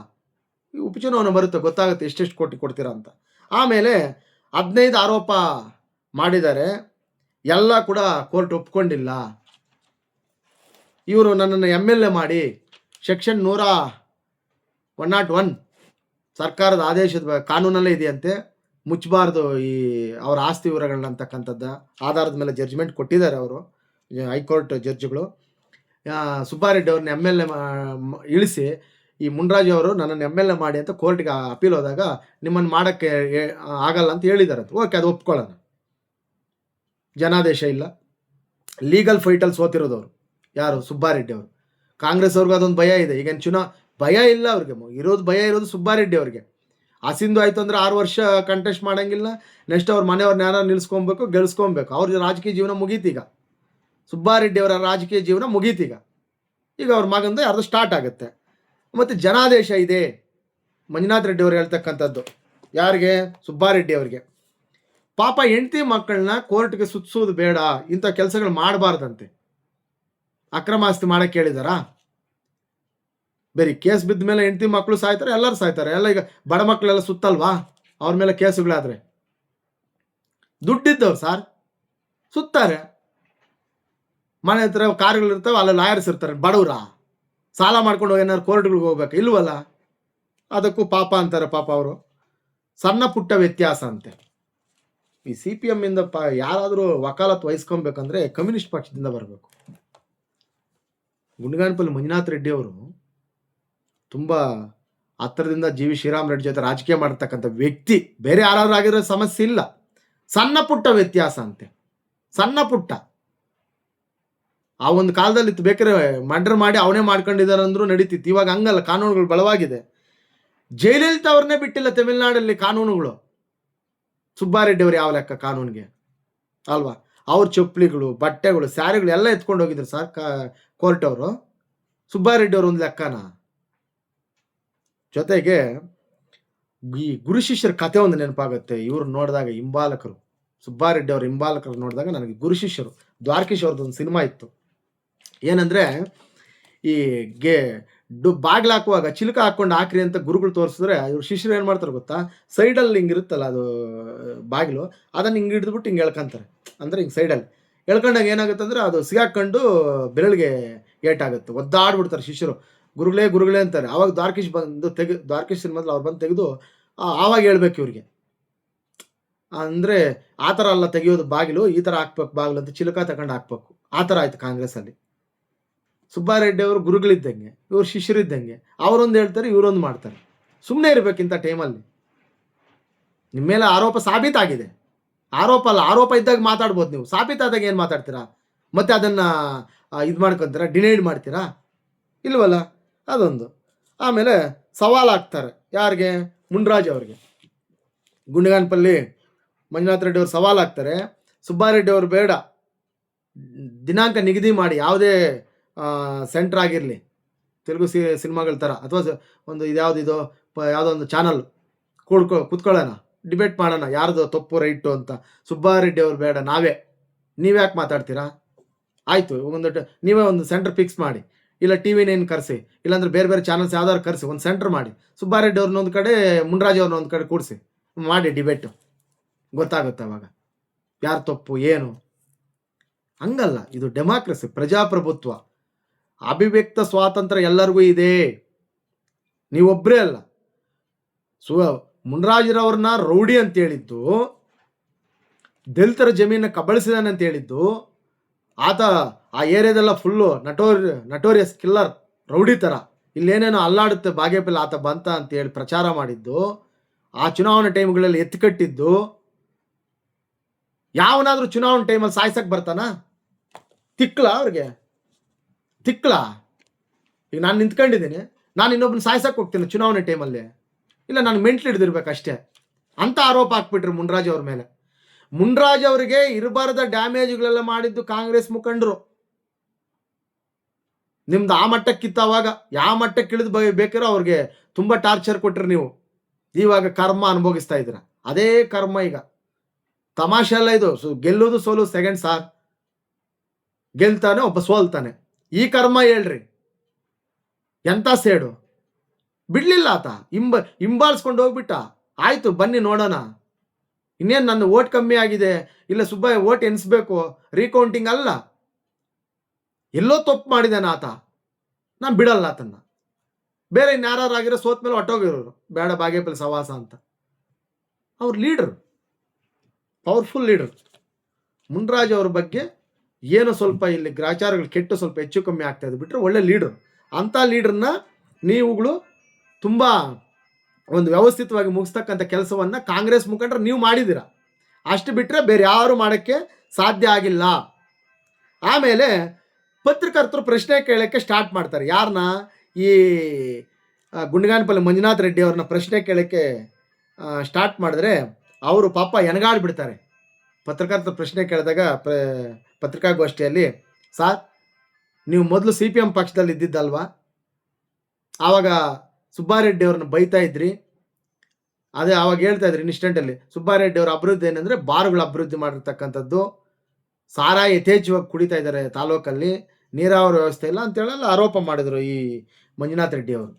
Speaker 1: ಉಪಚುನಾವಣೆ ಬರುತ್ತೆ, ಗೊತ್ತಾಗುತ್ತೆ ಎಷ್ಟೆಷ್ಟು ಕೋಟಿ ಕೊಡ್ತೀರಾ ಅಂತ. ಆಮೇಲೆ 15 ಆರೋಪ ಮಾಡಿದ್ದಾರೆ, ಎಲ್ಲ ಕೂಡ ಕೋರ್ಟ್ ಒಪ್ಕೊಂಡಿಲ್ಲ. ಇವರು ನನ್ನನ್ನು MLA ಮಾಡಿ ಸೆಕ್ಷನ್ 101 ಸರ್ಕಾರದ ಆದೇಶದ ಕಾನೂನಲ್ಲೇ ಇದೆಯಂತೆ, ಮುಚ್ಚಬಾರ್ದು ಈ ಅವರ ಆಸ್ತಿ ವಿವರಗಳನ್ನ ಅಂತಕ್ಕಂಥದ್ದು ಆಧಾರದ ಮೇಲೆ ಜಡ್ಜ್ಮೆಂಟ್ ಕೊಟ್ಟಿದ್ದಾರೆ ಅವರು, ಹೈಕೋರ್ಟ್ ಜಡ್ಜ್ಗಳು. ಸುಬ್ಬಾರೆಡ್ಡಿ ಅವ್ರನ್ನ MLA ಇಳಿಸಿ ಈ ಮುನ್ರಾಜ್ ಅವರು ನನ್ನನ್ನು MLA ಮಾಡಿ ಅಂತ ಕೋರ್ಟ್ಗೆ ಅಪೀಲ್ ಹೋದಾಗ ನಿಮ್ಮನ್ನು ಮಾಡೋಕ್ಕೆ ಆಗಲ್ಲ ಅಂತ ಹೇಳಿದ್ದಾರೆ. ಓಕೆ, ಅದು ಒಪ್ಕೊಳ್ಳೋಣ. ಜನಾದೇಶ ಇಲ್ಲ, ಲೀಗಲ್ ಫೈಟಲ್ಲಿ ಸೋತಿರೋದು ಅವರು. ಯಾರು? ಸುಬ್ಬಾರೆಡ್ಡಿ ಅವರು. ಕಾಂಗ್ರೆಸ್ ಅವ್ರಿಗೆ ಅದೊಂದು ಭಯ ಇದೆ. ಈಗ ಭಯ ಇಲ್ಲ ಅವ್ರಿಗೆ, ಭಯ ಇರೋದು ಸುಬ್ಬಾರೆಡ್ಡಿ ಅವ್ರಿಗೆ. ಅಸಿಂಧು ಆಯಿತು ಅಂದರೆ 6 ವರ್ಷ ಕಂಟೆಸ್ಟ್ ಮಾಡೋಂಗಿಲ್ಲ. ನೆಕ್ಸ್ಟ್ ಅವ್ರ ಮನೆಯವ್ರನ್ನ ಯಾರು ನಿಲ್ಲಿಸ್ಕೊಬೇಕು, ಗೆಲ್ಸ್ಕೊಬೇಕು. ಅವ್ರ ರಾಜಕೀಯ ಜೀವನ ಮುಗೀತೀಗ. ಸುಬ್ಬಾರೆಡ್ಡಿ ಅವರ ರಾಜಕೀಯ ಜೀವನ ಮುಗೀತೀಗ. ಈಗ ಅವ್ರ ಮಗಂದು ಯಾರ್ದು ಸ್ಟಾರ್ಟ್ ಆಗುತ್ತೆ. ಮತ್ತು ಜನಾದೇಶ ಇದೆ, ಮಂಜುನಾಥ್ ರೆಡ್ಡಿ ಅವರು ಹೇಳ್ತಕ್ಕಂಥದ್ದು. ಯಾರಿಗೆ? ಸುಬ್ಬಾರೆಡ್ಡಿ ಅವರಿಗೆ. ಪಾಪ ಹೆಂಡತಿ ಮಕ್ಕಳನ್ನ ಕೋರ್ಟ್ಗೆ ಸುತ್ತಿಸೋದು ಬೇಡ, ಇಂಥ ಕೆಲಸಗಳು ಮಾಡಬಾರ್ದಂತೆ. ಅಕ್ರಮ ಆಸ್ತಿ ಮಾಡಕ್ಕೆ ಹೇಳಿದಾರಾ? ಬರೀ ಕೇಸ್ ಬಿದ್ದ ಮೇಲೆ ಹೆಂಡತಿ ಮಕ್ಕಳು ಸಾಯ್ತಾರೆ, ಎಲ್ಲರೂ ಸಾಯ್ತಾರೆ. ಎಲ್ಲ ಈಗ ಬಡ ಮಕ್ಕಳೆಲ್ಲ ಸುತ್ತಲ್ವಾ ಅವ್ರ ಮೇಲೆ ಕೇಸುಗಳಾದರೆ? ದುಡ್ಡಿದ್ದವ್ರು ಸಾರ್ ಸುತ್ತಾರೆ. ಮನೆ ಹತ್ರ ಕಾರ್ಗಳಿರ್ತಾವೆ, ಅಲ್ಲಿ ಲಾಯರ್ಸ್ ಇರ್ತಾರೆ. ಬಡವ್ರ ಸಾಲ ಮಾಡ್ಕೊಂಡು ಏನಾದ್ರು ಕೋರ್ಟ್ಗಳಿಗೆ ಹೋಗ್ಬೇಕು ಇಲ್ವಲ್ಲ. ಅದಕ್ಕೂ ಪಾಪ ಅಂತಾರೆ ಪಾಪ ಅವರು. ಸಣ್ಣ ಪುಟ್ಟ ವ್ಯತ್ಯಾಸ ಅಂತೆ. ಈ CPM ಇಂದ ಯಾರಾದರೂ ವಕಾಲತ್ ವಹಿಸ್ಕೊಬೇಕಂದ್ರೆ ಕಮ್ಯುನಿಸ್ಟ್ ಪಕ್ಷದಿಂದ ಬರಬೇಕು. ಗುಂಡಗಾನಪಲ್ಲಿ ಮಂಜುನಾಥ್ ರೆಡ್ಡಿ ಅವರು ತುಂಬ ಹತ್ತಿರದಿಂದ ಶ್ರೀರಾಮ್ ರೆಡ್ಡಿ ಜೊತೆ ರಾಜಕೀಯ ಮಾಡತಕ್ಕಂಥ ವ್ಯಕ್ತಿ. ಬೇರೆ ಯಾರಾದ್ರೂ ಆಗಿರೋ ಸಮಸ್ಯೆ ಇಲ್ಲ. ಸಣ್ಣ ಪುಟ್ಟ ವ್ಯತ್ಯಾಸ ಅಂತೆ, ಸಣ್ಣ ಪುಟ್ಟ. ಆ ಒಂದು ಕಾಲದಲ್ಲಿ ಇತ್ತು, ಬೇಕಾದ್ರೆ ಮರ್ಡರ್ ಮಾಡಿ ಅವನೇ ಮಾಡ್ಕೊಂಡಿದ್ದಾರೆ ಅಂದ್ರೂ ನಡೀತಿತ್ತು. ಇವಾಗ ಹಂಗಲ್ಲ, ಕಾನೂನುಗಳು ಬಲವಾಗಿದೆ. ಜಯಲಲಿತಾ ಅವ್ರನ್ನೇ ಬಿಟ್ಟಿಲ್ಲ ತಮಿಳ್ನಾಡಲ್ಲಿ ಕಾನೂನುಗಳು. ಸುಬ್ಬಾರೆಡ್ಡಿ ಅವರು ಯಾವ ಲೆಕ್ಕ ಕಾನೂನಿಗೆ ಅಲ್ವಾ? ಅವ್ರ ಚಪ್ಪಲಿಗಳು, ಬಟ್ಟೆಗಳು, ಸ್ಯಾರಿಗಳು ಎಲ್ಲ ಎತ್ಕೊಂಡು ಹೋಗಿದ್ರು ಸರ್ ಕೋರ್ಟ್ ಅವರು. ಸುಬ್ಬಾರೆಡ್ಡಿ ಅವರು ಒಂದು ಲೆಕ್ಕನ. ಜೊತೆಗೆ ಈ ಗುರು ಶಿಷ್ಯರ ಕಥೆ ಒಂದು ನೆನಪಾಗುತ್ತೆ ಇವ್ರು ನೋಡಿದಾಗ. ಹಿಂಬಾಲಕರು, ಸುಬ್ಬಾರೆಡ್ಡಿ ಅವ್ರ ಹಿಂಬಾಲಕರು ನೋಡಿದಾಗ ನನಗೆ ಗುರು ಶಿಷ್ಯರು, ದ್ವಾರಕೀಶ್ ಅವ್ರದ್ದು ಒಂದು ಸಿನಿಮಾ ಇತ್ತು. ಏನಂದ್ರೆ ಈ ಬಾಗಿಲು ಹಾಕುವಾಗ ಚಿಲಕ ಹಾಕೊಂಡು ಹಾಕ್ರಿ ಅಂತ ಗುರುಗಳು ತೋರಿಸಿದ್ರೆ ಇವ್ರು ಶಿಷ್ಯರು ಏನು ಮಾಡ್ತಾರೆ ಗೊತ್ತಾ? ಸೈಡಲ್ಲಿ ಹಿಂಗಿರುತ್ತಲ್ಲ ಅದು ಬಾಗಿಲು, ಅದನ್ನು ಹಿಂಗೆ ಹಿಡಿದ್ಬಿಟ್ಟು ಹಿಂಗೆ ಎಳ್ಕೊಂತಾರೆ. ಅಂದರೆ ಹಿಂಗೆ ಸೈಡಲ್ಲಿ ಎಳ್ಕೊಂಡಾಗ ಏನಾಗುತ್ತೆ ಅಂದರೆ ಅದು ಸಿಗಾಕೊಂಡು ಬೆರಳಿಗೆ ಏಟಾಗುತ್ತೆ, ಒದ್ದಾಡ್ಬಿಡ್ತಾರೆ ಶಿಷ್ಯರು. ಗುರುಗಳೇ ಅಂತಾರೆ. ಆವಾಗ ದ್ವಾರಕೀಶ್ ಬಂದು ದ್ವಾರಕೀಶ್ ಸಿನಿಮಾದಲ್ಲಿ ಅವ್ರು ಬಂದು ತೆಗೆದು ಆವಾಗ ಹೇಳ್ಬೇಕು ಇವ್ರಿಗೆ. ಅಂದರೆ ಆ ಥರ ಅಲ್ಲ ತೆಗೆಯೋದು ಬಾಗಿಲು, ಈ ಥರ ಹಾಕ್ಬೇಕು ಬಾಗಿಲು ಅಂತ ಚಿಲಕ ತಗೊಂಡು ಹಾಕ್ಬೇಕು. ಆ ಥರ ಆಯ್ತು ಕಾಂಗ್ರೆಸ್ಸಲ್ಲಿ. ಸುಬ್ಬಾರೆಡ್ಡಿ ಅವರು ಗುರುಗಳಿದ್ದಂಗೆ, ಇವ್ರು ಶಿಷ್ಯರಿದ್ದಂಗೆ. ಅವರೊಂದು ಹೇಳ್ತಾರೆ, ಇವರೊಂದು ಮಾಡ್ತಾರೆ. ಸುಮ್ಮನೆ ಇರಬೇಕಿಂತ ಟೈಮಲ್ಲಿ. ನಿಮ್ಮ ಮೇಲೆ ಆರೋಪ ಸಾಬೀತಾಗಿದೆ. ಆರೋಪ ಅಲ್ಲ, ಆರೋಪ ಇದ್ದಾಗ ಮಾತಾಡ್ಬೋದು ನೀವು. ಸಾಬೀತಾದಾಗ ಏನು ಮಾತಾಡ್ತೀರಾ? ಮತ್ತೆ ಅದನ್ನು ಇದು ಮಾಡ್ಕೊತೀರಾ, ಡಿನೈಡ್ ಮಾಡ್ತೀರಾ? ಇಲ್ವಲ್ಲ, ಅದೊಂದು. ಆಮೇಲೆ ಸವಾಲು ಹಾಕ್ತಾರೆ ಯಾರಿಗೆ? ಮುನ್ರಾಜ್ ಅವ್ರಿಗೆ. ಗುಂಡಗಾನಪಲ್ಲಿ ಮಂಜುನಾಥ್ ರೆಡ್ಡಿ ಅವರು ಸವಾಲು ಹಾಕ್ತಾರೆ, ಸುಬ್ಬಾರೆಡ್ಡಿ ಅವರು ಬೇಡ, ದಿನಾಂಕ ನಿಗದಿ ಮಾಡಿ, ಯಾವುದೇ ಸೆಂಟ್ರ್ ಆಗಿರಲಿ, ತೆಲುಗು ಸಿನಿಮಾಗಳ ಥರ, ಅಥವಾ ಒಂದು ಇದ್ಯಾವುದಿದೋ ಯಾವುದೋ ಒಂದು ಚಾನಲ್ ಕೂತ್ಕೊಳ್ಳೋಣ, ಡಿಬೇಟ್ ಮಾಡೋಣ ಯಾರ್ದು ತಪ್ಪು ರೈಟು ಅಂತ. ಸುಬ್ಬಾರೆಡ್ಡಿ ಅವರು ಬೇಡ, ನೀವ್ಯಾಕೆ ಮಾತಾಡ್ತೀರಾ? ಆಯಿತು, ನೀವೇ ಒಂದು ಸೆಂಟರ್ ಫಿಕ್ಸ್ ಮಾಡಿ, ಇಲ್ಲ TV9 ಕರೆಸಿ, ಇಲ್ಲಾಂದ್ರೆ ಬೇರೆ ಬೇರೆ ಚಾನಲ್ಸ್ ಯಾವ್ದಾದ್ರು ಕರೆಸಿ, ಒಂದು ಸೆಂಟರ್ ಮಾಡಿ. ಸುಬ್ಬಾರೆಡ್ಡಿ ಅವ್ರನ್ನ ಒಂದು ಕಡೆ, ಮುನ್ರಾಜ್ ಅವ್ರನ್ನ ಒಂದು ಕಡೆ ಕೂಡಿಸಿ ಮಾಡಿ ಡಿಬೇಟು. ಗೊತ್ತಾಗುತ್ತೆ ಅವಾಗ ಯಾರು ತಪ್ಪು ಏನು. ಹಂಗಲ್ಲ, ಇದು ಡೆಮಾಕ್ರಸಿ, ಪ್ರಜಾಪ್ರಭುತ್ವ. ಅಭಿವ್ಯಕ್ತ ಸ್ವಾತಂತ್ರ್ಯ ಎಲ್ಲರಿಗೂ ಇದೆ, ನೀವೊಬ್ಬರೇ ಅಲ್ಲ. ಮುನ್ರಾಜ್ರವ್ರನ್ನ ರೌಡಿ ಅಂತ ಹೇಳಿದ್ದು, ದಲಿತರ ಜಮೀನ ಕಬಳಿಸಿದಾನೆ ಅಂತ ಹೇಳಿದ್ದು, ಆತ ಆ ಏರಿಯಾದೆಲ್ಲ ಫುಲ್ಲು ನಟೋರಿಯಸ್ ಕಿಲ್ಲರ್, ರೌಡಿ ಥರ, ಇಲ್ಲೇನೇನೋ ಅಲ್ಲಾಡುತ್ತೆ ಬಾಗೇಪಲ್ಲಿ ಆತ ಬಂತ ಅಂತೇಳಿ ಪ್ರಚಾರ ಮಾಡಿದ್ದು, ಆ ಚುನಾವಣೆ ಟೈಮ್ಗಳಲ್ಲಿ ಎತ್ತಿಕಟ್ಟಿದ್ದು. ಯಾವನಾದ್ರೂ ಚುನಾವಣೆ ಟೈಮಲ್ಲಿ ಸಾಯ್ಸಕ್ಕೆ ಬರ್ತಾನ? ತಿಕ್ಲ ಅವ್ರಿಗೆ? ತಿಕ್ಲ? ಈಗ ನಾನು ನಿಂತ್ಕೊಂಡಿದ್ದೀನಿ, ನಾನು ಇನ್ನೊಬ್ಬನ ಸಾಯ್ಸಕ್ಕೆ ಹೋಗ್ತೀನಿ ಚುನಾವಣೆ ಟೈಮಲ್ಲಿ? ಇಲ್ಲ, ನಾನು ಮೆಂಟ್ಲು ಹಿಡಿದಿರ್ಬೇಕಷ್ಟೇ ಅಂತ ಆರೋಪ ಹಾಕ್ಬಿಟ್ರು ಮುನ್ರಾಜ್ ಅವ್ರ ಮೇಲೆ. ಮುನ್ರಾಜ್ ಅವರಿಗೆ ಇರಬಾರದ ಡ್ಯಾಮೇಜ್ಗಳೆಲ್ಲ ಮಾಡಿದ್ದು ಕಾಂಗ್ರೆಸ್ ಮುಖಂಡರು. ನಿಮ್ದು ಆ ಮಟ್ಟಕ್ಕಿತ್ತು ಅವಾಗ. ಯಾವ ಮಟ್ಟಕ್ಕೆ ಇಳಿದು ಬೇಕಾರೋ ಅವ್ರಿಗೆ ತುಂಬ ಟಾರ್ಚರ್ ಕೊಟ್ರಿ ನೀವು. ಇವಾಗ ಕರ್ಮ ಅನುಭವಿಸ್ತಾ ಇದ್ದೀರ. ಅದೇ ಕರ್ಮ ಈಗ. ತಮಾಷೆ ಅಲ್ಲ ಇದು. ಗೆಲ್ಲೋದು ಸೋಲು ಸೆಕೆಂಡ್ ಸಾರ್. ಗೆಲ್ತಾನೆ, ಒಬ್ಬ ಸೋಲ್ತಾನೆ. ಈ ಕರ್ಮ ಹೇಳ್ರಿ, ಎಂಥ ಸೇಡು. ಬಿಡ್ಲಿಲ್ಲ ಆತ, ಹಿಂಬಾಲಿಸ್ಕೊಂಡು ಹೋಗ್ಬಿಟ್ಟ. ಆಯ್ತು ಬನ್ನಿ ನೋಡೋಣ, ಇನ್ನೇನು ನನ್ನ ಓಟ್ ಕಮ್ಮಿ ಆಗಿದೆ, ಇಲ್ಲ ಸುಬ್ಬಯ್ಯ ಓಟ್ ಎನಿಸ್ಬೇಕು, ರೀಕೌಂಟಿಂಗ್ ಅಲ್ಲ, ಎಲ್ಲೋ ತಪ್ಪು ಮಾಡಿದಾನೆ ಆತ, ನಾನು ಬಿಡಲ್ಲ ಆತನ್ನ. ಬೇರೆ ಇನ್ಯಾರಾಗಿರೋ ಸೋತ್ ಮೇಲೆ ಹೊಟ್ಟೋಗಿರೋರು, ಬೇಡ ಬಾಗೇಪಲ್ಲಿ ಸವಾಸ ಅಂತ. ಅವ್ರ ಲೀಡರ್, ಪವರ್ಫುಲ್ ಲೀಡರ್. ಮುನ್ರಾಜ್ ಅವ್ರ ಬಗ್ಗೆ ಏನೋ ಸ್ವಲ್ಪ ಇಲ್ಲಿ ಗ್ರಾಚಾರಗಳು ಕೆಟ್ಟು ಸ್ವಲ್ಪ ಹೆಚ್ಚು ಕಮ್ಮಿ ಆಗ್ತಾ ಇದೆ ಬಿಟ್ಟರೆ ಒಳ್ಳೆ ಲೀಡರ್. ಅಂಥ ಲೀಡರ್ನ ನೀವುಗಳು ತುಂಬ ಒಂದು ವ್ಯವಸ್ಥಿತವಾಗಿ ಮುಗಿಸ್ತಕ್ಕಂಥ ಕೆಲಸವನ್ನು ಕಾಂಗ್ರೆಸ್ ಮುಖಂಡರು ನೀವು ಮಾಡಿದ್ದೀರ. ಅಷ್ಟು ಬಿಟ್ಟರೆ ಬೇರೆ ಯಾರು ಮಾಡೋಕ್ಕೆ ಸಾಧ್ಯ ಆಗಿಲ್ಲ. ಆಮೇಲೆ ಪತ್ರಕರ್ತರು ಪ್ರಶ್ನೆ ಕೇಳೋಕ್ಕೆ ಸ್ಟಾರ್ಟ್ ಮಾಡ್ತಾರೆ. ಯಾರನ್ನ? ಈ ಗುಂಡಗಾನಪಲ್ಲಿ ಮಂಜುನಾಥ್ ರೆಡ್ಡಿ ಅವ್ರನ್ನ ಪ್ರಶ್ನೆ ಕೇಳೋಕ್ಕೆ ಸ್ಟಾರ್ಟ್ ಮಾಡಿದ್ರೆ ಅವರು ಪಾಪ ಎನಗಾಡ್ಬಿಡ್ತಾರೆ. ಪತ್ರಕರ್ತರು ಪ್ರಶ್ನೆ ಕೇಳಿದಾಗ ಪತ್ರಿಕಾಗೋಷ್ಠಿಯಲ್ಲಿ, ಸಾರ್ ನೀವು ಮೊದಲು CPM ಪಕ್ಷದಲ್ಲಿ ಇದ್ದಿದ್ದಲ್ವಾ? ಆವಾಗ ಸುಬ್ಬಾರೆಡ್ಡಿ ಅವ್ರನ್ನ ಬೈತಾ ಇದ್ರಿ, ಅದೇ ಆವಾಗ ಹೇಳ್ತಾ ಇದ್ರಿ ಇನ್ಸ್ಟೆಂಟಲ್ಲಿ. ಸುಬ್ಬಾರೆಡ್ಡಿ ಅವರ ಅಭಿವೃದ್ಧಿ ಏನಂದರೆ ಬಾರುಗಳ ಅಭಿವೃದ್ಧಿ ಮಾಡಿರ್ತಕ್ಕಂಥದ್ದು, ಸಾರಾಯಿ ಯಥೇಚ್ಛವಾಗಿ ಕುಡಿತಾ ಇದ್ದಾರೆ ತಾಲೂಕಲ್ಲಿ, ನೀರಾವರಿ ವ್ಯವಸ್ಥೆ ಇಲ್ಲ ಅಂತೇಳೆಲ್ಲ ಆರೋಪ ಮಾಡಿದರು ಈ ಮಂಜುನಾಥ್ ರೆಡ್ಡಿ ಅವರು.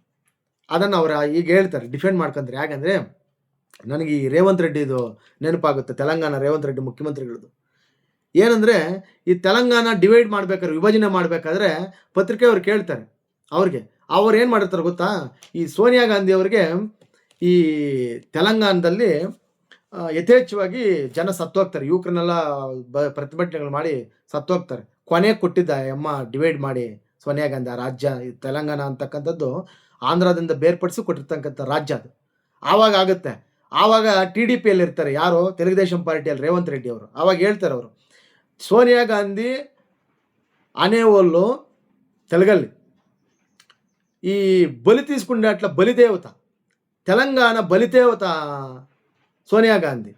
Speaker 1: ಅದನ್ನು ಅವರು ಈಗ ಹೇಳ್ತಾರೆ, ಡಿಫೆಂಡ್ ಮಾಡ್ಕೊಂತಾರೆ. ಯಾಕಂದರೆ ನನಗೆ ಈ ರೇವಂತ್ ರೆಡ್ಡಿದು ನೆನಪಾಗುತ್ತೆ, ತೆಲಂಗಾಣ ರೇವಂತ್ ರೆಡ್ಡಿ ಮುಖ್ಯಮಂತ್ರಿಗಳದ್ದು. ಏನಂದರೆ ಈ ತೆಲಂಗಾಣ ಡಿವೈಡ್ ಮಾಡ್ಬೇಕಾದ್ರೆ, ವಿಭಜನೆ ಮಾಡಬೇಕಾದ್ರೆ ಪತ್ರಿಕೆಯವ್ರು ಕೇಳ್ತಾರೆ ಅವ್ರು ಏನು ಮಾಡಿರ್ತಾರೆ ಗೊತ್ತಾ, ಈ ಸೋನಿಯಾ ಗಾಂಧಿ ಅವರಿಗೆ ಈ ತೆಲಂಗಾಣದಲ್ಲಿ ಯಥೇಚ್ಛವಾಗಿ ಜನ ಸತ್ತೋಗ್ತಾರೆ, ಯುವಕರನ್ನೆಲ್ಲ ಪ್ರತಿಭಟನೆಗಳು ಮಾಡಿ ಸತ್ತೋಗ್ತಾರೆ. ಕೊನೆಗೆ ಕೊಟ್ಟಿದ್ದ ಅಮ್ಮ ಡಿವೈಡ್ ಮಾಡಿ ಸೋನಿಯಾ ಗಾಂಧಿ ಆ ರಾಜ್ಯ, ತೆಲಂಗಾಣ ಅಂತಕ್ಕಂಥದ್ದು ಆಂಧ್ರದಿಂದ ಬೇರ್ಪಡಿಸಿ ಕೊಟ್ಟಿರ್ತಕ್ಕಂಥ ರಾಜ್ಯ ಅದು. ಆವಾಗ ಆಗುತ್ತೆ. ಆವಾಗ TDPಯಲ್ಲಿ ಇರ್ತಾರೆ ಯಾರು, ತೆಲುಗುದೇಶಂ ಪಾರ್ಟಿಯಲ್ಲಿ ರೇವಂತ್ ರೆಡ್ಡಿ ಅವರು. ಆವಾಗ ಹೇಳ್ತಾರೆ ಅವರು, ಸೋನಿಯಾ ಗಾಂಧಿ అనేవాళ్ళు తెలుగಲ್ಲಿ ఈ బలి తీసుకుంటే అట్లా బలిదేవత, తెలంగాణ బలిదేవత సోనియా గాంధీ.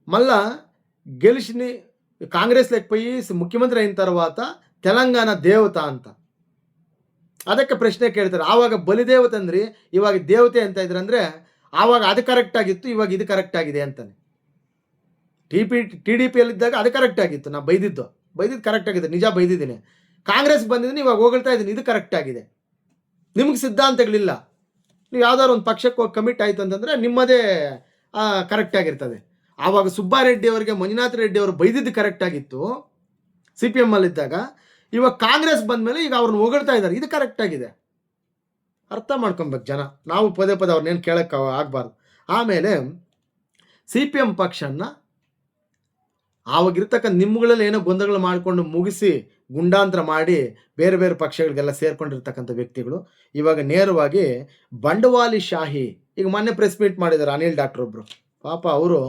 Speaker 1: మళ్ళా గెలిచి కాంగ్రెస్ లేకపోయి ముఖ్యమంత్రి అయిన తర్వాత తెలంగాణ దేవత ಅಂತ ಅದಕ್ಕೆ ಪ್ರಶ್ನೆ ಕೇಳ್ತಾರೆ. ಆವಾಗ ಬಲಿದೇವತೆ ಅಂದ್ರಿ, ಇವಾಗ ದೇವತೆ ಅಂತ ಇದ್ರಂದ್ರೆ ಆವಾಗ ಅದು ಕರೆಕ್ಟ್ ಆಗಿತ್ತು, ಇವಾಗ ಇದು ಕರೆಕ್ಟ್ ಆಗಿದೆ ಅಂತಾನೆ. TDPಯಲ್ಲಿದ್ದಾಗ ಅದು ಕರೆಕ್ಟ್ ಆಗಿತ್ತು, ನಾ ಬೈದಿದ್ದು ಕರೆಕ್ಟ್ ಆಗಿದೆ, ನಿಜ ಬೈದಿದ್ದೀನಿ. ಕಾಂಗ್ರೆಸ್ ಬಂದಿದ್ದೀನಿ, ಇವಾಗ ಹೋಗ್ತಾ ಇದ್ದೀನಿ, ಇದು ಕರೆಕ್ಟ್ ಆಗಿದೆ. ನಿಮ್ಗೆ ಸಿದ್ಧಾಂತಗಳಿಲ್ಲ, ನೀವು ಯಾವ್ದಾದ್ರು ಒಂದು ಪಕ್ಷಕ್ಕೆ ಹೋಗಿ ಕಮಿಟ್ ಆಯ್ತು ಅಂತಂದರೆ ನಿಮ್ಮದೇ ಕರೆಕ್ಟ್ ಆಗಿರ್ತದೆ. ಆವಾಗ ಸುಬ್ಬಾರೆಡ್ಡಿ ಅವರಿಗೆ ಮಂಜುನಾಥ್ ರೆಡ್ಡಿ ಅವರು ಬೈದಿದ್ದು ಕರೆಕ್ಟ್ ಆಗಿತ್ತು CPM ಅಲ್ಲಿದ್ದಾಗ. ಇವಾಗ ಕಾಂಗ್ರೆಸ್ ಬಂದಮೇಲೆ ಈಗ ಅವ್ರನ್ನ ಹೊಗಳ್ತಾ ಇದ್ದಾರೆ, ಇದು ಕರೆಕ್ಟ್ ಆಗಿದೆ. ಅರ್ಥ ಮಾಡ್ಕೊಬೇಕು ಜನ, ನಾವು ಪದೇ ಅವ್ರನ್ನೇನು ಕೇಳಕ್ಕೆ ಆಗಬಾರ್ದು. ಆಮೇಲೆ CPM ಪಕ್ಷನ ಆವಾಗಿರ್ತಕ್ಕಂಥ ನಿಮ್ಮಗಳಲ್ಲಿ ಏನೋ ಗೊಂದಲಗಳು ಮಾಡಿಕೊಂಡು ಮುಗಿಸಿ ಗುಂಡಾಂತರ ಮಾಡಿ ಬೇರೆ ಬೇರೆ ಪಕ್ಷಗಳಿಗೆಲ್ಲ ಸೇರ್ಕೊಂಡಿರ್ತಕ್ಕಂಥ ವ್ಯಕ್ತಿಗಳು ಇವಾಗ ನೇರವಾಗಿ ಬಂಡವಾಳಿ ಶಾಹಿ. ಈಗ ಮೊನ್ನೆ ಪ್ರೆಸ್ ಮೀಟ್ ಮಾಡಿದ್ದಾರೆ ಅನಿಲ್ ಡಾಕ್ಟರ್ ಒಬ್ಬರು, ಪಾಪ ಅವರು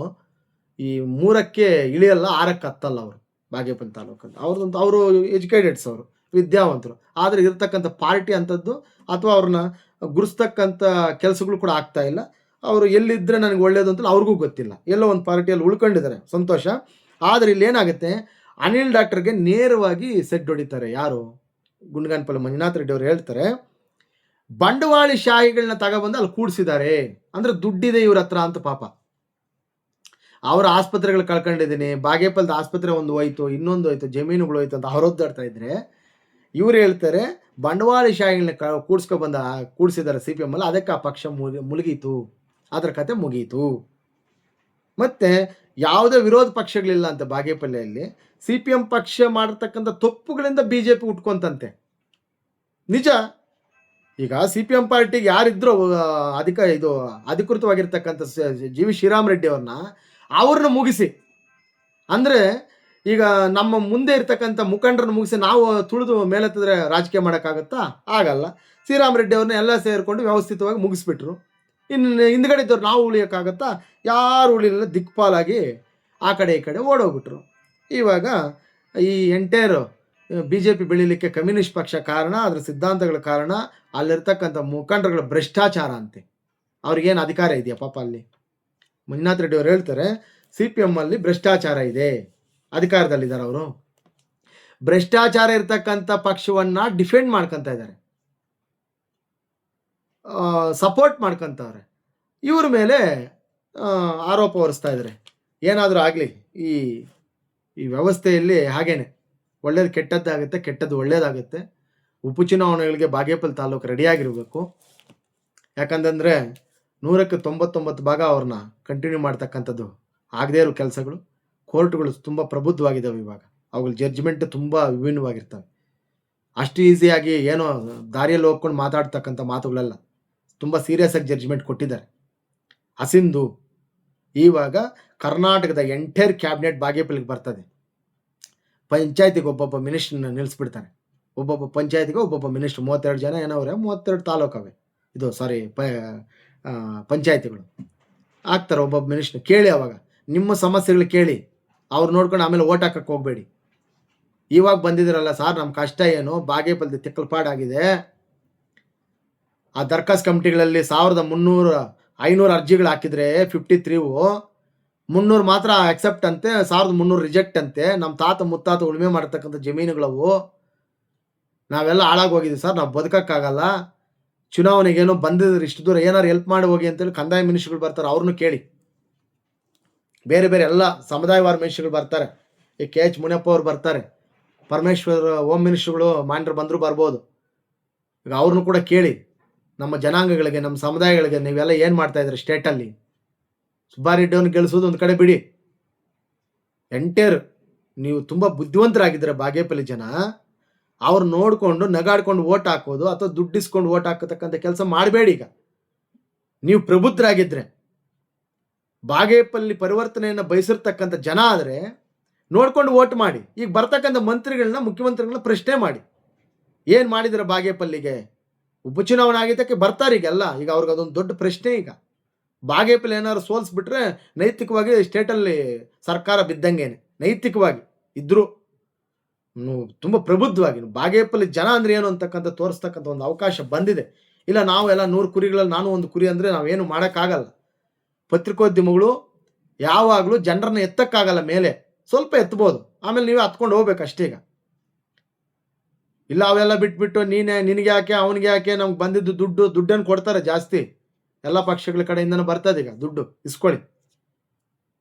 Speaker 1: ಈ 3ಕ್ಕೆ ಇಳಿಯಲ್ಲ 6ಕ್ಕೆ ಹತ್ತಲ್ಲ. ಅವರು ಬಾಗೇಪಲ್ಲಿ ತಾಲೂಕಲ್ಲಿ ಅವರು ಎಜುಕೇಟೆಡ್ಸ್, ಅವರು ವಿದ್ಯಾವಂತರು, ಆದರೆ ಇರ್ತಕ್ಕಂಥ ಪಾರ್ಟಿ ಅಂಥದ್ದು ಅಥವಾ ಅವ್ರನ್ನ ಗುರುಸ್ತಕ್ಕಂಥ ಕೆಲಸಗಳು ಕೂಡ ಆಗ್ತಾ ಇಲ್ಲ. ಅವರು ಎಲ್ಲಿದ್ದರೆ ನನಗೆ ಒಳ್ಳೇದು ಅಂತ ಅವ್ರಿಗೂ ಗೊತ್ತಿಲ್ಲ, ಎಲ್ಲೋ ಒಂದು ಪಾರ್ಟಿಯಲ್ಲಿ ಉಳ್ಕೊಂಡಿದ್ದಾರೆ, ಸಂತೋಷ. ಆದರೆ ಇಲ್ಲಿ ಏನಾಗುತ್ತೆ, ಅನಿಲ್ ಡಾಕ್ಟರ್ಗೆ ನೇರವಾಗಿ ಸೆಡ್ ಹೊಡಿತಾರೆ. ಯಾರು, ಗುಂಡ್ಗಾನಪಲ್ಲಿ ಮಂಜುನಾಥ್ ರೆಡ್ಡಿ ಅವರು ಹೇಳ್ತಾರೆ, ಬಂಡವಾಳಿ ಶಾಹಿಗಳನ್ನ ತಗೊಬಂದು ಅಲ್ಲಿ ಕೂಡಿಸಿದ್ದಾರೆ, ಅಂದರೆ ದುಡ್ಡಿದೆ ಇವ್ರ ಹತ್ರ ಅಂತ. ಪಾಪ ಅವರ ಆಸ್ಪತ್ರೆಗಳು ಕಳ್ಕೊಂಡಿದ್ದೀನಿ, ಬಾಗೇಪಲ್ದ ಆಸ್ಪತ್ರೆ ಒಂದು ಹೋಯ್ತು, ಇನ್ನೊಂದು ಹೋಯ್ತು, ಜಮೀನುಗಳು ಹೋಯ್ತು ಅಂತ ಹೊರೊದ್ದಾಡ್ತಾ ಇದ್ರೆ ಇವ್ರು ಹೇಳ್ತಾರೆ ಬಂಡವಾಳಿ ಶಾಹಿಗಳನ್ನ ಕೂಡಿಸಿದ್ದಾರೆ CPM ಅಲ್ಲಿ, ಅದಕ್ಕೆ ಆ ಪಕ್ಷ ಮುಳುಗೀತು, ಅದರ ಕತೆ ಮುಗೀತು. ಮತ್ತು ಯಾವುದೇ ವಿರೋಧ ಪಕ್ಷಗಳಿಲ್ಲ ಅಂತ ಬಾಗೇಪಲ್ಲಿಯಲ್ಲಿ. CPM ಪಕ್ಷ ಮಾಡಿರ್ತಕ್ಕಂಥ ತಪ್ಪುಗಳಿಂದ BJP ಉಟ್ಕೊಂತಂತೆ, ನಿಜ. ಈಗ CPM ಪಾರ್ಟಿಗೆ ಯಾರಿದ್ರು ಅಧಿಕೃತವಾಗಿರ್ತಕ್ಕಂಥ GV ಶ್ರೀರಾಮ್ ರೆಡ್ಡಿ ಅವ್ರನ್ನ ಮುಗಿಸಿ, ಅಂದರೆ ಈಗ ನಮ್ಮ ಮುಂದೆ ಇರ್ತಕ್ಕಂಥ ಮುಖಂಡರನ್ನ ಮುಗಿಸಿ ನಾವು ತುಳಿದು ಮೇಲೆತ್ತಿದ್ರೆ ರಾಜಕೀಯ ಮಾಡೋಕ್ಕಾಗತ್ತಾ? ಆಗಲ್ಲ. ಶ್ರೀರಾಮ್ ರೆಡ್ಡಿ ಅವ್ರನ್ನ ಎಲ್ಲ ಸೇರಿಕೊಂಡು ವ್ಯವಸ್ಥಿತವಾಗಿ ಮುಗಿಸ್ಬಿಟ್ರು. ಇನ್ನು ಹಿಂದ್ಗಡೆ ಇದ್ದವ್ರು ನಾವು ಉಳಿಯೋಕ್ಕಾಗತ್ತಾ? ಯಾರು ಉಳಿಲಿಲ್ಲ, ದಿಕ್ಪಾಲಾಗಿ ಆ ಕಡೆ ಈ ಕಡೆ ಓಡೋಗ್ಬಿಟ್ರು. ಇವಾಗ ಈ ಎಂಟೈರ್ BJP ಬೆಳೀಲಿಕ್ಕೆ ಕಮ್ಯುನಿಸ್ಟ್ ಪಕ್ಷ ಕಾರಣ, ಅದರ ಸಿದ್ಧಾಂತಗಳ ಕಾರಣ, ಅಲ್ಲಿರ್ತಕ್ಕಂಥ ಮುಖಂಡರುಗಳ ಭ್ರಷ್ಟಾಚಾರ ಅಂತೆ. ಅವ್ರಿಗೇನು ಅಧಿಕಾರ ಇದೆಯಾ ಪಾಪ ಅಲ್ಲಿ? ಮಂಜುನಾಥ್ ರೆಡ್ಡಿ ಅವರು ಹೇಳ್ತಾರೆ CPM ಅಲ್ಲಿ ಭ್ರಷ್ಟಾಚಾರ ಇದೆ, ಅಧಿಕಾರದಲ್ಲಿದ್ದಾರೆ ಅವರು. ಭ್ರಷ್ಟಾಚಾರ ಇರ್ತಕ್ಕಂಥ ಪಕ್ಷವನ್ನು ಡಿಫೆಂಡ್ ಮಾಡ್ಕೊತ ಇದ್ದಾರೆ, ಸಪೋರ್ಟ್ ಮಾಡ್ಕೊತವ್ರೆ. ಇವ್ರ ಮೇಲೆ ಆರೋಪ ಹೊರಿಸ್ತಾ ಇದ್ದಾರೆ. ಏನಾದರೂ ಆಗಲಿ, ಈ ವ್ಯವಸ್ಥೆಯಲ್ಲಿ ಹಾಗೇನೆ ಒಳ್ಳೇದು ಕೆಟ್ಟದ್ದಾಗುತ್ತೆ, ಕೆಟ್ಟದ್ದು ಒಳ್ಳೇದಾಗುತ್ತೆ. ಉಪಚುನಾವಣೆಗಳಿಗೆ ಬಾಗೇಪಲ್ಲಿ ತಾಲೂಕು ರೆಡಿಯಾಗಿರಬೇಕು. ಯಾಕಂತಂದರೆ 100ಕ್ಕೆ 99 ಭಾಗ ಅವ್ರನ್ನ ಕಂಟಿನ್ಯೂ ಮಾಡ್ತಕ್ಕಂಥದ್ದು ಆಗದೇ ಇರೋ ಕೆಲಸಗಳು. ಕೋರ್ಟ್ಗಳು ತುಂಬ ಪ್ರಬುದ್ಧವಾಗಿದ್ದಾವೆ ಇವಾಗ, ಅವುಗಳ ಜಡ್ಜ್ಮೆಂಟ್ ತುಂಬ ವಿಭಿನ್ನವಾಗಿರ್ತವೆ. ಅಷ್ಟು ಈಸಿಯಾಗಿ ಏನೋ ದಾರಿಯಲ್ಲಿ ಹೋಗ್ಕೊಂಡು ಮಾತಾಡ್ತಕ್ಕಂಥ ಮಾತುಗಳೆಲ್ಲ ತುಂಬ ಸೀರಿಯಸ್ ಆಗಿ ಜಡ್ಜ್ಮೆಂಟ್ ಕೊಟ್ಟಿದ್ದಾರೆ. ಹಸಿಂದು ಇವಾಗ ಕರ್ನಾಟಕದ ಎಂಟೈರ್ ಕ್ಯಾಬಿನೆಟ್ ಬಾಗೇಪಲ್ಲಿಗೆ ಬರ್ತದೆ. ಪಂಚಾಯತಿಗೆ ಒಬ್ಬೊಬ್ಬ ಮಿನಿಸ್ಟ್ರನ್ನ ನಿಲ್ಲಿಸ್ಬಿಡ್ತಾನೆ, ಒಬ್ಬೊಬ್ಬ ಪಂಚಾಯತಿಗೆ ಒಬ್ಬೊಬ್ಬ ಮಿನಿಸ್ಟ್ರು. 32 ಜನ ಏನವ್ರೆ, 32 ತಾಲೂಕವೆ, ಇದು ಸಾರಿ ಪಂಚಾಯತಿಗಳು ಆಗ್ತಾರೆ. ಒಬ್ಬೊಬ್ಬ ಮಿನಿಸ್ಟ್ರು ಕೇಳಿ, ಅವಾಗ ನಿಮ್ಮ ಸಮಸ್ಯೆಗಳು ಕೇಳಿ, ಅವ್ರು ನೋಡ್ಕೊಂಡು ಆಮೇಲೆ ಓಟ್ ಹಾಕಕ್ಕೆ ಹೋಗಬೇಡಿ. ಇವಾಗ ಬಂದಿದ್ದೀರಲ್ಲ ಸರ್, ನಮ್ಮ ಕಷ್ಟ ಏನು, ಬಾಗೇಪಲ್ಲಿ ತಿಕ್ಕಲ್ಪಾಡಾಗಿದೆ, ಆ ದರ್ಖಾಸ್ ಕಮಿಟಿಗಳಲ್ಲಿ 1300-500 ಅರ್ಜಿಗಳು ಹಾಕಿದರೆ 53 300 ಮಾತ್ರ ಅಕ್ಸೆಪ್ಟ್ ಅಂತೆ, 1300 ರಿಜೆಕ್ಟ್ ಅಂತೆ. ನಮ್ಮ ತಾತ ಮುತ್ತಾತ ಉಳುಮೆ ಮಾಡ್ತಕ್ಕಂಥ ಜಮೀನುಗಳವು, ನಾವೆಲ್ಲ ಹಾಳಾಗೋಗಿದ್ದೀವಿ ಸರ್, ನಾವು ಬದುಕೋಕ್ಕಾಗಲ್ಲ. ಚುನಾವಣೆಗೇನೋ ಬಂದಿದ್ರೆ ಇಷ್ಟು ದೂರ ಏನಾರು ಹೆಲ್ಪ್ ಮಾಡಿ ಹೋಗಿ ಅಂತೇಳಿ ಕಂದಾಯ ಮಿನಿಸ್ಟ್ರುಗಳು ಬರ್ತಾರೆ, ಅವ್ರನ್ನೂ ಕೇಳಿ. ಬೇರೆ ಬೇರೆ ಎಲ್ಲ ಸಮುದಾಯವಾರ ಮಿನಿಸ್ಟ್ರುಗಳು ಬರ್ತಾರೆ, ಈ KH ಮುನಿಯಪ್ಪ ಅವ್ರು ಬರ್ತಾರೆ, ಪರಮೇಶ್ವರ್ ಹೋಮ್ ಮಿನಿಸ್ಟ್ರುಗಳು ಮಾಂಡ್ರು ಬಂದರೂ ಬರ್ಬೋದು. ಈಗ ಅವ್ರನ್ನೂ ಕೂಡ ಕೇಳಿ, ನಮ್ಮ ಜನಾಂಗಗಳಿಗೆ, ನಮ್ಮ ಸಮುದಾಯಗಳಿಗೆ ನೀವೆಲ್ಲ ಏನು ಮಾಡ್ತಾಯಿದ್ರಿ ಸ್ಟೇಟಲ್ಲಿ? ಸುಬ್ಬಾರೆಡ್ಡಿ ಅವ್ರನ್ನ ಗೆಲ್ಲಿಸೋದು ಒಂದು ಕಡೆ ಬಿಡಿ, ಎಂಟೈರ್ ನೀವು ತುಂಬ ಬುದ್ಧಿವಂತರಾಗಿದ್ದರೆ ಬಾಗೇಪಲ್ಲಿ ಜನ, ಅವ್ರು ನೋಡಿಕೊಂಡು ನಗಾಡ್ಕೊಂಡು ಓಟ್ ಹಾಕೋದು ಅಥವಾ ದುಡ್ಡಿಸ್ಕೊಂಡು ಓಟ್ ಹಾಕತಕ್ಕಂಥ ಕೆಲಸ ಮಾಡಬೇಡಿ. ಈಗ ನೀವು ಪ್ರಬುದ್ಧರಾಗಿದ್ದರೆ, ಬಾಗೇಪಲ್ಲಿ ಪರಿವರ್ತನೆಯನ್ನು ಬಯಸಿರ್ತಕ್ಕಂಥ ಜನ ಆದರೆ ನೋಡ್ಕೊಂಡು ಓಟ್ ಮಾಡಿ. ಈಗ ಬರ್ತಕ್ಕಂಥ ಮಂತ್ರಿಗಳನ್ನ, ಮುಖ್ಯಮಂತ್ರಿಗಳನ್ನ ಪ್ರಶ್ನೆ ಮಾಡಿ, ಏನು ಮಾಡಿದ್ರೆ ಬಾಗೇಪಲ್ಲಿಗೆ? ಉಪಚುನಾವಣೆ ಆಗಿದ್ದಕ್ಕೆ ಬರ್ತಾರೆ ಈಗೆಲ್ಲ. ಈಗ ಅವ್ರಿಗೆ ಅದೊಂದು ದೊಡ್ಡ ಪ್ರಶ್ನೆ. ಈಗ ಬಾಗೇಪಲ್ಲಿ ಏನಾದ್ರು ಸೋಲಿಸ್ಬಿಟ್ರೆ ನೈತಿಕವಾಗಿ ಸ್ಟೇಟಲ್ಲಿ ಸರ್ಕಾರ ಬಿದ್ದಂಗೆನೆ. ನೈತಿಕವಾಗಿ ಇದ್ದರೂ ತುಂಬ ಪ್ರಬುದ್ಧವಾಗಿ ಬಾಗೇಪಲ್ಲಿ ಜನ ಅಂದರೆ ಏನು ಅಂತಕ್ಕಂಥ ತೋರಿಸ್ತಕ್ಕಂಥ ಒಂದು ಅವಕಾಶ ಬಂದಿದೆ. ಇಲ್ಲ ನಾವೆಲ್ಲ 100 ಕುರಿಗಳಲ್ಲಿ ನಾನು ಒಂದು ಕುರಿ ಅಂದರೆ ನಾವೇನು ಮಾಡೋಕ್ಕಾಗಲ್ಲ. ಪತ್ರಿಕೋದ್ಯಮಗಳು ಯಾವಾಗಲೂ ಜನರನ್ನ ಎತ್ತಕ್ಕಾಗಲ್ಲ ಮೇಲೆ, ಸ್ವಲ್ಪ ಎತ್ತಬೋದು, ಆಮೇಲೆ ನೀವೇ ಹತ್ಕೊಂಡು ಹೋಗ್ಬೇಕು ಅಷ್ಟೇ. ಈಗ ಇಲ್ಲ ಅವೆಲ್ಲ ಬಿಟ್ಬಿಟ್ಟು ನಿನಗೆ ಯಾಕೆ ಅವನಿಗೆ ಯಾಕೆ, ನಮ್ಗೆ ಬಂದಿದ್ದು ದುಡ್ಡನ್ನು ಕೊಡ್ತಾರೆ ಜಾಸ್ತಿ. ಎಲ್ಲ ಪಕ್ಷಗಳ ಕಡೆಯಿಂದನೂ ಬರ್ತದೆ. ಈಗ ದುಡ್ಡು ಇಸ್ಕೊಳ್ಳಿ,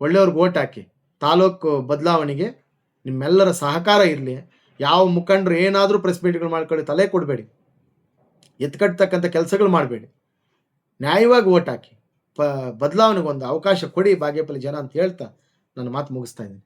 Speaker 1: ಒಳ್ಳೆಯವ್ರಿಗೆ ಓಟ್ ಹಾಕಿ. ತಾಲೂಕು ಬದಲಾವಣೆಗೆ ನಿಮ್ಮೆಲ್ಲರ ಸಹಕಾರ ಇರಲಿ. ಯಾವ ಮುಖಂಡರು ಏನಾದರೂ ಪ್ರೆಸ್ ಮೀಟ್ಗಳು ಮಾಡ್ಕೊಳ್ಳಿ, ತಲೆ ಕೊಡಬೇಡಿ, ಎತ್ಕಟ್ಟತಕ್ಕಂಥ ಕೆಲಸಗಳು ಮಾಡಬೇಡಿ, ನ್ಯಾಯವಾಗಿ ಓಟ್ ಹಾಕಿ. ಬದಲಾವಣೆಗೆ ಒಂದು ಅವಕಾಶ ಕೊಡಿ ಬಾಗೇಪಲ್ಲಿ ಜನ ಅಂತ ಹೇಳ್ತಾ ನನ್ನ ಮಾತು ಮುಗಿಸ್ತಾ ಇದ್ದೀನಿ.